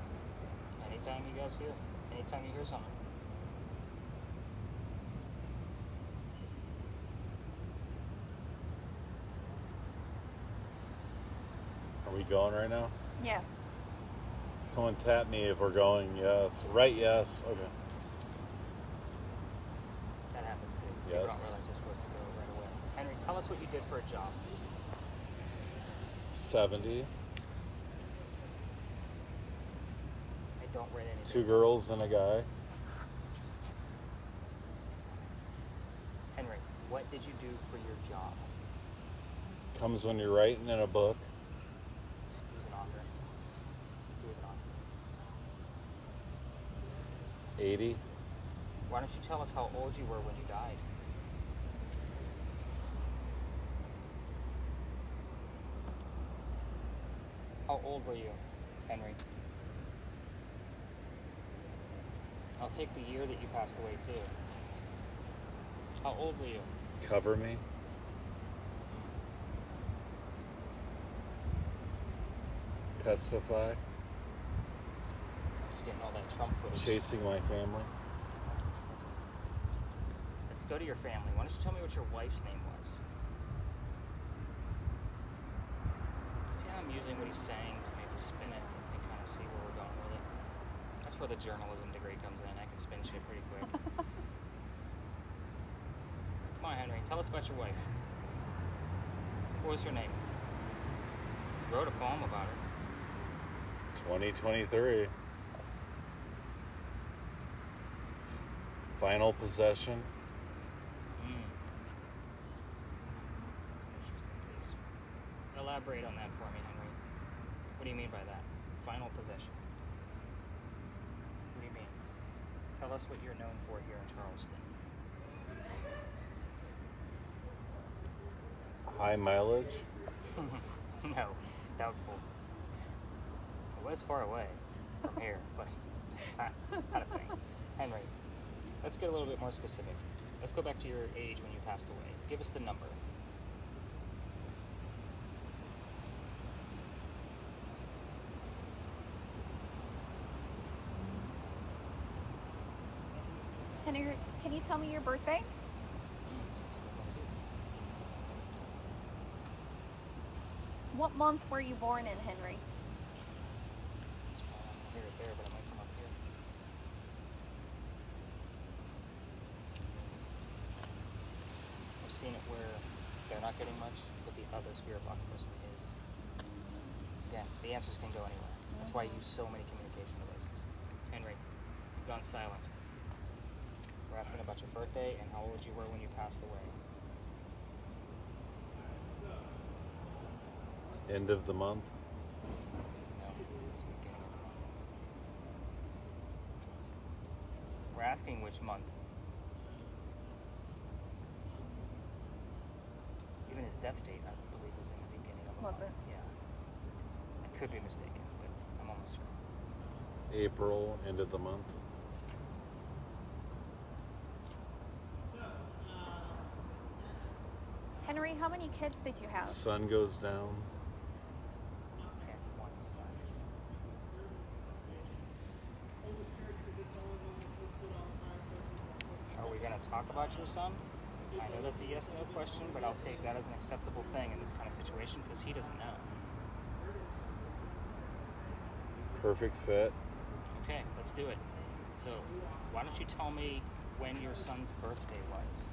Anytime you guys hear, anytime you hear something. Are we going right now? Yes. Someone tap me if we're going. Yes. Right, yes. Okay. That happens too. People don't Yes. realize they're supposed to go right away. Henry, tell us what you did for a job. 70. I don't read anything. 2 girls and a guy. Henry, what did you do for your job? Comes when you're writing in a book. He was an author. He was an author. 80. Why don't you tell us how old you were when you died? How old were you, Henry? I'll take the year that you passed away too. How old were you? Cover me. Testify. Just getting all that Trump footage. Chasing my family. Let's go to your family. Why don't you tell me what your wife's name was? See how I'm using what he's saying to maybe spin it and kind of see where we're going with it? That's where the journalism degree comes in. I can spin shit pretty quick. Come on, Henry. Tell us about your wife. What was her name? You wrote a poem about her. 2023. Final possession. That's an interesting piece. Elaborate on that for me, Henry. What do you mean by that? Final possession. What do you mean? Tell us what you're known for here in Charleston. High mileage. No, doubtful. It was far away from here, but it's not a thing. Henry, let's get a little bit more specific. Let's go back to your age when you passed away. Give us the number. Henry, can you tell me your birthday? That's a good one, too. What month were you born in, Henry? It's probably not gonna hear it there, but it might come up here. I've seen it where they're not getting much, but the other spirit box person is. Again, the answers can go anywhere. That's why I use so many communication devices. Henry, you've gone silent. We're asking about your birthday and how old you were when you passed away. End of the month. No, it's the beginning of the month. We're asking which month. Even his death date, I believe, was in the beginning of the month. Was it? Yeah. I could be mistaken, but I'm almost sure. April. End of the month. Henry, how many kids did you have? Sun goes down. And one son. Are we going to talk about your son? I know that's a yes/no question, but I'll take that as an acceptable thing in this kind of situation because he doesn't know. Perfect fit. Okay, let's do it. So, why don't you tell me when your son's birthday was?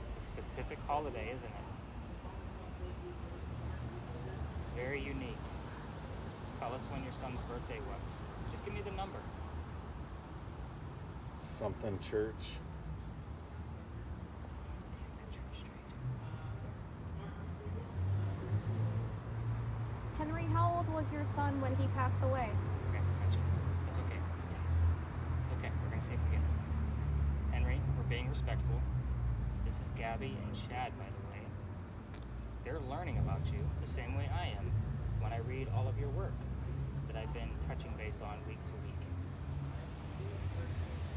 It's a specific holiday, isn't it? Very unique. Tell us when your son's birthday was. Just give me the number. Something church. Henry, how old was your son when he passed away? Forgot to touch it. It's okay. Yeah. It's okay. We're going to see if we get it. Henry, we're being respectful. This is Gabby and Chad, by the way. they're learning about you the same way I am when I read all of your work that I've been touching base on week to week.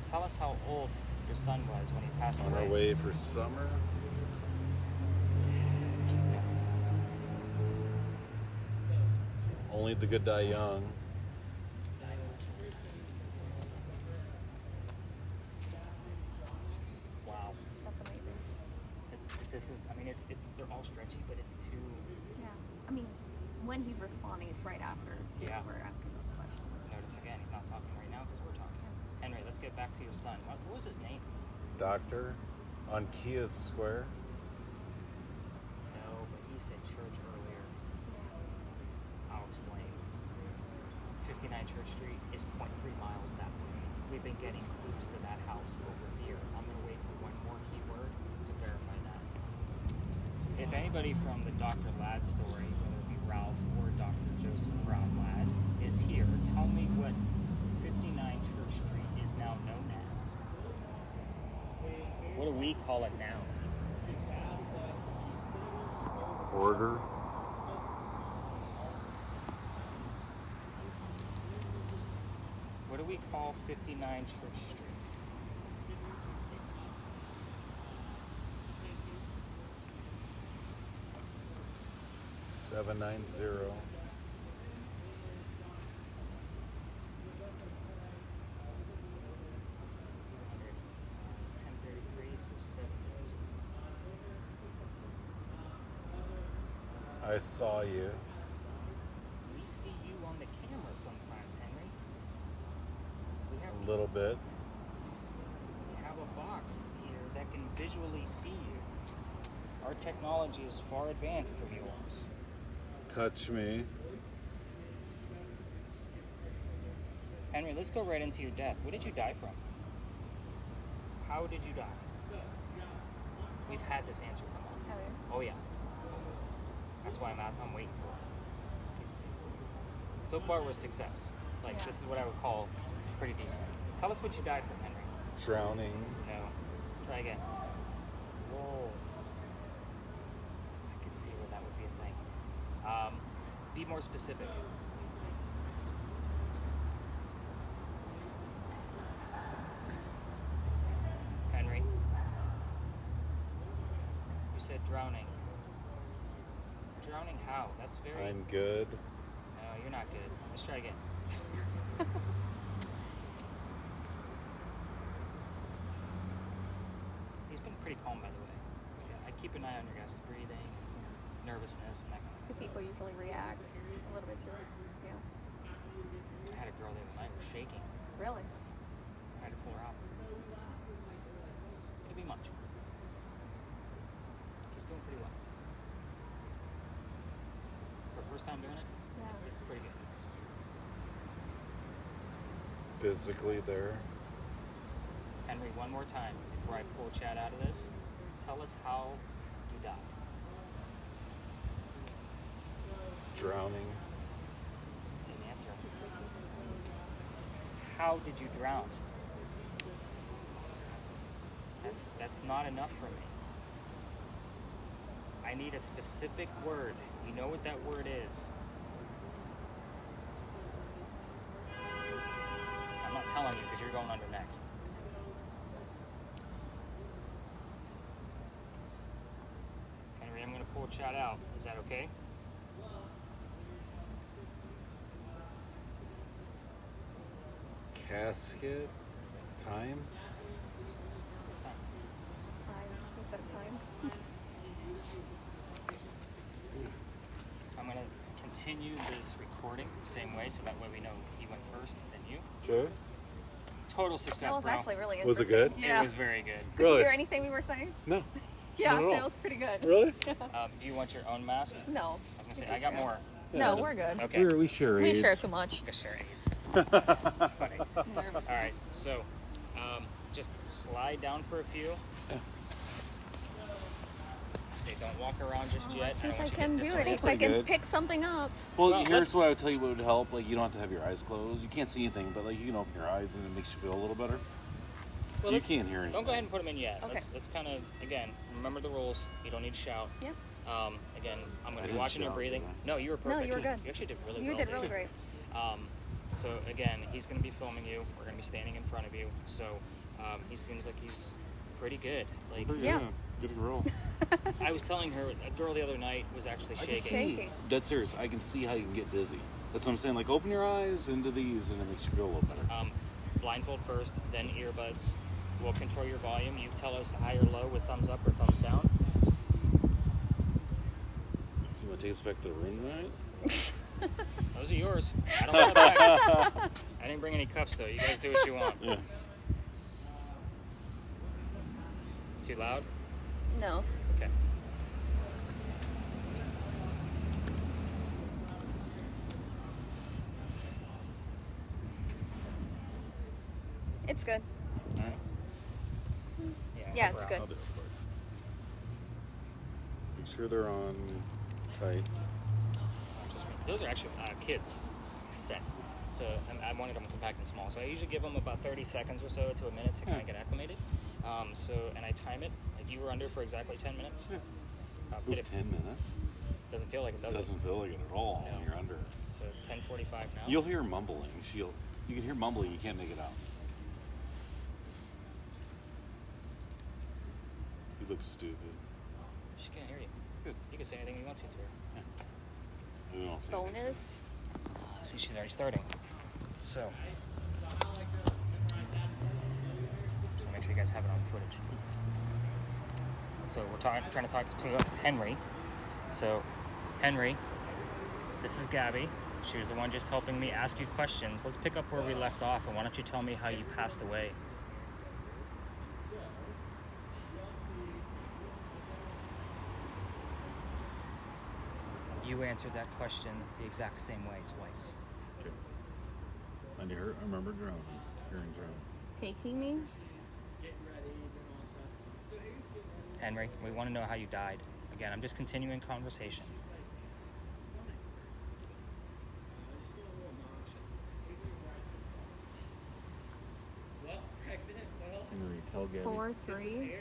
Tell us how old your son was when he passed On away. our way for summer. Yeah. Only the good die young. Wow. That's amazing. They're all stretchy, but it's too. Yeah. I mean, when he's responding, it's right after too, Yeah. we're asking those questions. Notice again, he's not talking right now because we're talking. Henry, let's get back to your son. What was his name? Doctor on Kia Square. No, but he said church earlier. I'll explain. 59 Church Street is 0.3 miles that way. We've been getting clues to that house over here. I'm going to wait for one more keyword to verify that. If anybody from the Dr. Ladd story, whether it be Ralph or Dr. Joseph Brown Ladd, is here, tell me what 59 Church Street is now known as. What do we call it now? Order. What do we call 59 Church Street? $790. 10:33, so 7 minutes. I saw you. We see you on the camera sometimes, Henry. We have A little bit. We have a box here that can visually see you. Our technology is far advanced from yours. Touch me. Henry, let's go right into your death. What did you die from? How did you die? We've had this answer come up. Have you? Oh yeah. That's why I'm waiting for it. So far, we're a success. Like, Yeah. this is what I would call pretty decent. Tell us what you died from, Henry. Drowning. No. Try again. Whoa. I could see where that would be a thing. Be more specific. Henry. You said drowning. Drowning how? That's very... I'm good. No, you're not good. Let's try again. He's been pretty calm, by the way. Yeah, I keep an eye on your guys' breathing, nervousness, and that kind of The thing. people usually react a little bit to it. Yeah. I had a girl the other night was shaking. Really? I had to pull her out. It'll be much. He's doing pretty well. For first time doing it, Yeah. this is pretty good. Physically there. Henry, one more time before I pull Chad out of this. Tell us how you died. Drowning. Same answer. How did you drown? That's not enough for me. I need a specific word. You know what that word is. I'm not telling you because you're going under next. Henry, I'm going to pull Chad out. Is that okay? Casket. Time. This time. Time. Instead of time. I'm going to continue this recording the same way so that way we know he went first, then you. Okay. That Total success, was bro. actually really Was interesting. it good? Yeah. It was very good. Could you hear anything we were saying? No. Yeah, Not at all. that was pretty good. Really? Do you want your own mask? No. I was going to say, I got more. No, we're good. Okay. We share We AIDS. share too much. Just share it. That's funny. Nervous. All right, so just slide down for a few. Okay, don't walk around just yet. Let's see don't if I want you can to do get it. If I Pretty can good. pick something up. Well, Well, here's let's- what I would tell you what would help. Like, you don't have to have your eyes closed. You can't see anything, but like you can open your eyes and it makes you feel a little better. Well, You let's- can't hear anything. Don't go ahead and put them in yet. Okay. Let's kind of, again, remember the rules. You don't need to shout. Yeah. Again, I'm going to be didn't watching your shout, breathing. did I? No, you were perfect. No, you were good. You actually did really You well. did there. really great. So again, he's going to be filming you. We're going to be standing in front of you. So he seems like he's pretty good. Like Yeah. Good girl. I was telling her, a girl the other night was actually I can shaking. see. Shaking. Dead serious. I can see how you can get dizzy. That's what I'm saying. Like, open your eyes into these, and it makes you feel a little better. Blindfold first, then earbuds. We'll control your volume. You tell us high or low with thumbs up or thumbs down. You want to take us back to the room tonight? Those are yours. I don't want it back. I didn't bring any cups though. You guys do what you want. Yeah. Too loud? No. Okay. It's good. All right. Yeah, no it's problem. good. I'll do it for you. Make sure they're on tight. Just me. Those are actually kids set. So I wanted them compact and small. So I usually give them about 30 seconds or so to a minute to kind of get acclimated. And I time it. Like you were under for exactly 10 minutes. Yeah. It Did was it 10 minutes. doesn't feel like it, does It it? doesn't feel like it at all when No. you're under. So it's 10:45 now. You'll hear mumbling. You can hear mumbling. You can't make it out. You look stupid. She can't hear you. Good. You can say anything you want to her. We don't say anything. Bonus. See, she's already starting. So make sure you guys have it on footage. So we're trying to talk to Henry. So Henry, this is Gabby. She was the one just helping me ask you questions. Let's pick up where we left off, and why don't you tell me how you passed away? You answered that question the exact same way twice. Okay. I remember hearing drowning. Taking me? Henry, we want to know how you died. Again, I'm just continuing conversation. Henry, tell Gabby. 4-3.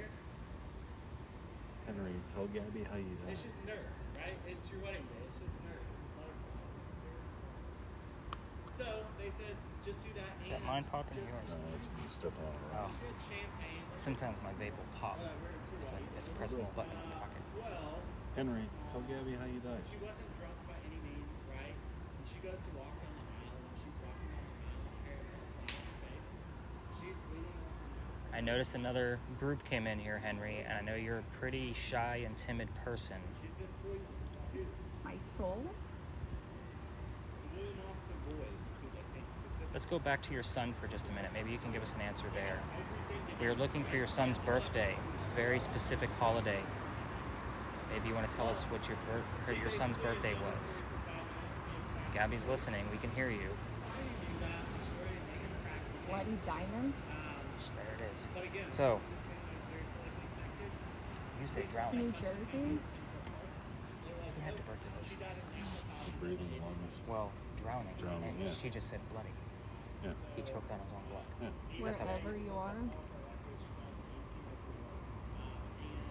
Henry, tell Gabby how you died. It's just nerves, right? It's your wedding day. It's just nerves. It's butterflies. So they said, just do that. Is that mine popping or yours? No, that's me stepping on it. Oh. Get champagne. Sometimes my vape will pop. Like it's pressing the button in my pocket. Well, Henry, tell Gabby how you died. she wasn't drunk by any means, right? And she goes to walk down the aisle. And she's walking down the aisle, her hair has flat on her face. She's bleeding on her mouth. I noticed another group came in here, Henry, and I know you're a pretty shy and timid person. She's been poisoned. My soul? Bleeding off some boys is who they think specifically. Let's go back to your son for just a minute. Maybe you can give us an answer there. We are looking for your son's birthday. It's a very specific holiday. Maybe you want to tell us what your son's birthday was. Gabby's listening. We can hear you. Bloody diamonds? There it is. So, you say drowning. New Jersey? He had tuberculosis. It's the breathing lungs. Well, drowning. Drowning, And yeah. she just said bloody. Yeah. He choked on his own blood. Yeah. That's how Wherever you are.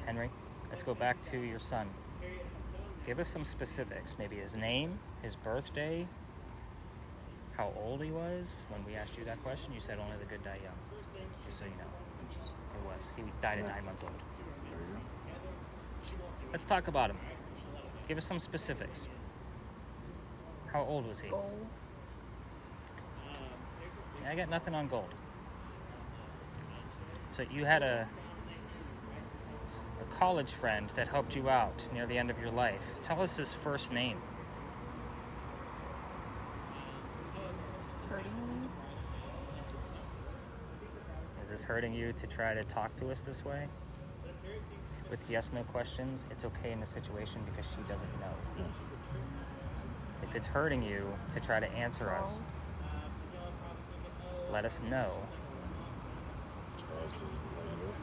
Henry, let's go back to your son. Give us some specifics. Maybe his name, his birthday, how old he was. When we asked you that question, you said only the good die young. Just so you know. It was. He died at 9 months old. There you go. Let's talk about him. Give us some specifics. How old was he? Gold. I got nothing on gold. So you had a college friend that helped you out near the end of your life. Tell us his first name. Hurting me? Is this hurting you to try to talk to us this way? With yes/no questions, it's okay in the situation because she doesn't know. Yeah. If it's hurting you to try to answer us, Charles? let us know. Charles was later.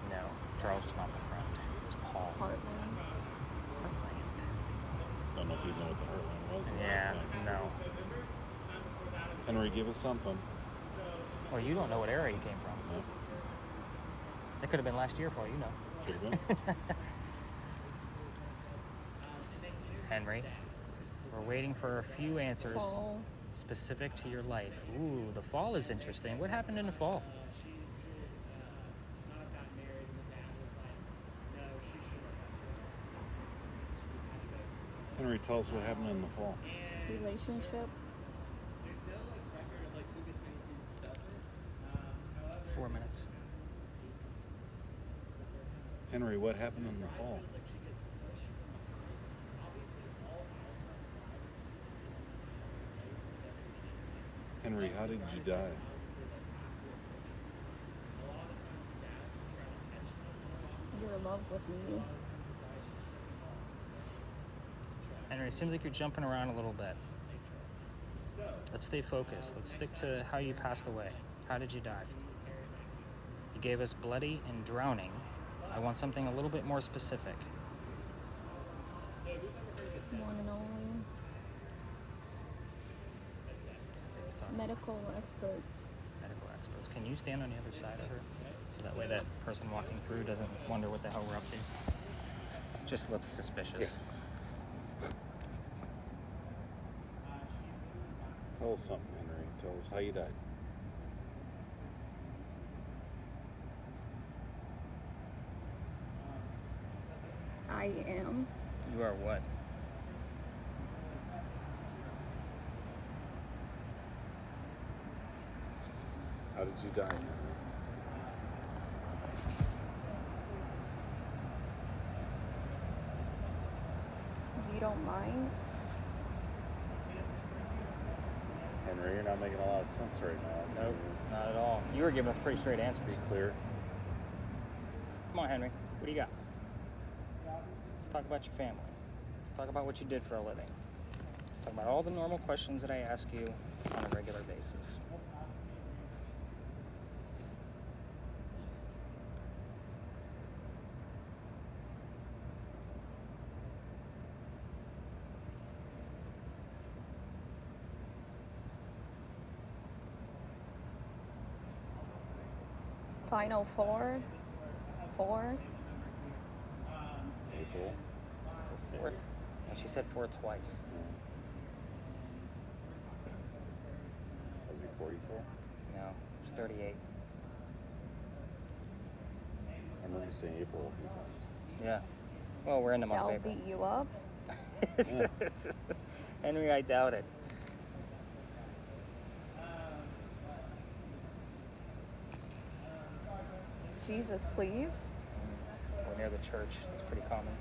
No, Charles was not the friend. It was Paul. Heartland? Heartland. Don't know if you know what the Heartland was. Yeah, no. Henry, give us something. Well, you don't know what era he came from. No. It could have been last year for all you know. Could have been. Henry. We're waiting for a few answers Fall. specific to your life. Ooh, the fall is interesting. What happened in the fall? Not have gotten married, and the dad was like, no, she should have. Henry, tell us what happened in the fall. Relationship. There's no like record of like who gets married and who doesn't. However, 4 minutes. Henry, what happened in the fall? it's like she gets pushed from behind. Obviously, all males are private. Henry, how did you die? Obviously, like after a push. A lot of the times, dad will try to catch them. You're in love with me. Henry, it seems like you're jumping around a little bit. Let's stay focused. Let's stick to how you passed away. How did you die? You gave us bloody and drowning. I want something a little bit more specific. One and only. Medical experts. Medical experts. Can you stand on the other side of her? So that way that person walking through doesn't wonder what the hell we're up to. Just looks suspicious. Tell us something, Henry. Tell us how you died. I am. You are what? How did you die, Henry? You don't mind? Henry, you're not making a lot of sense right now. Nope, not at all. You were giving us pretty straight answers. Be clear. Come on, Henry. What do you got? Let's talk about your family. Let's talk about what you did for a living. Let's talk about all the normal questions that I ask you on a regular basis. Final four. Four. April. Fourth. And she said four twice. Was he 44? No, she's 38. I remember saying April a few times. Yeah. Well, we're in the month That'll of April. beat you up. Henry, I doubt it. Jesus, please. We're near the church. It's pretty common.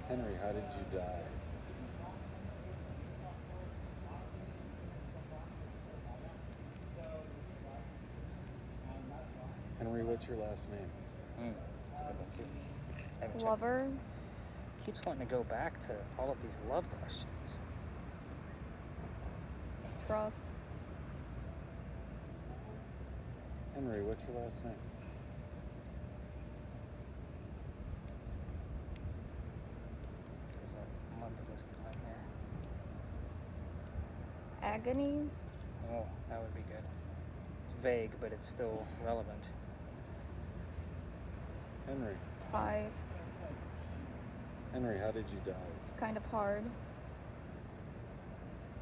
Henry, how did you die? Henry, what's your last name? That's a good one, too. I haven't checked. Lover. Keeps wanting to go back to all of these love questions. Trust. Henry, what's your last name? There's a month listed on here. Agony. Oh, that would be good. It's vague, but it's still relevant. Henry. 5. Henry, how did you die? It's kind of hard.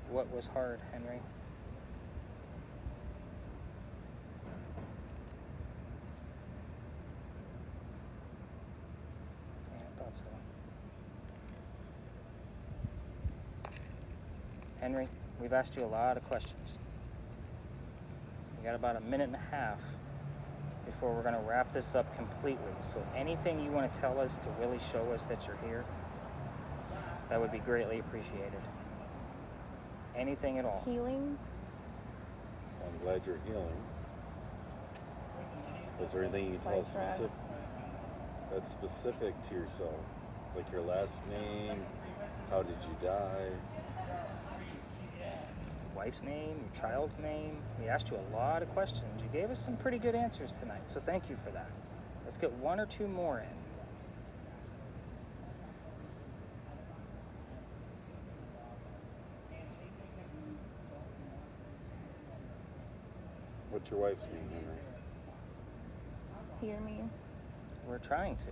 What was hard, Henry? Yeah, I thought so. Henry, we've asked you a lot of questions. We got about a minute and a half before we're going to wrap this up completely. So anything you want to tell us to really show us that you're here, that would be greatly appreciated. Anything at all. Healing. I'm glad you're healing. Was there anything you can tell us Sidetrack. that's specific to yourself? Like your last name? How did you die? Wife's name, your child's name. We asked you a lot of questions. You gave us some pretty good answers tonight, so thank you for that. Let's get one or two more in. What's your wife's name, Henry? Hear me. We're trying to.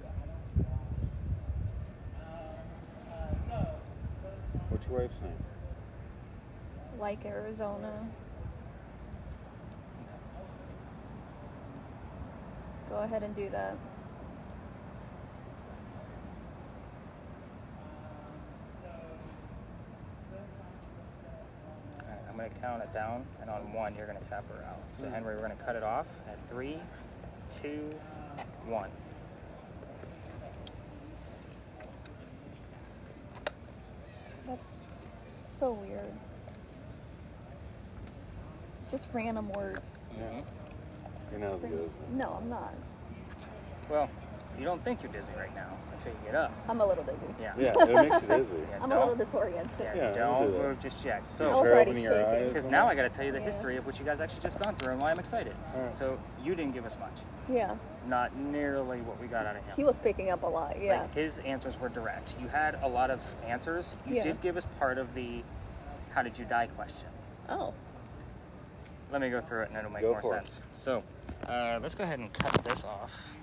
What's your wife's name? Like Arizona. Go ahead and do that. Alright, I'm going to count it down, and on 1, you're going to tap her out. So, Henry, we're going to cut it off at 3, 2, 1. That's so weird. Just random words. Yeah. You're not as good as me. No, I'm not. Well, you don't think you're dizzy right now until you get up. I'm a little dizzy. Yeah. Yeah, it makes you dizzy. Yeah, I'm a little disoriented. Yeah, Yeah, don't do that. move just yet. I So, was Try already opening your shaking. eyes. because now I got to tell you the Yeah. history of what you guys actually just gone through and why I'm excited. Alright. So, you didn't give us much. Yeah. Not nearly what we got out of him. He was picking up a lot. Yeah. Like, his answers were direct. You had a lot of answers. You Yeah. did give us part of the how did you die question. Oh. Let me go through it and it'll make Go more for it. sense. So, let's go ahead and cut this off.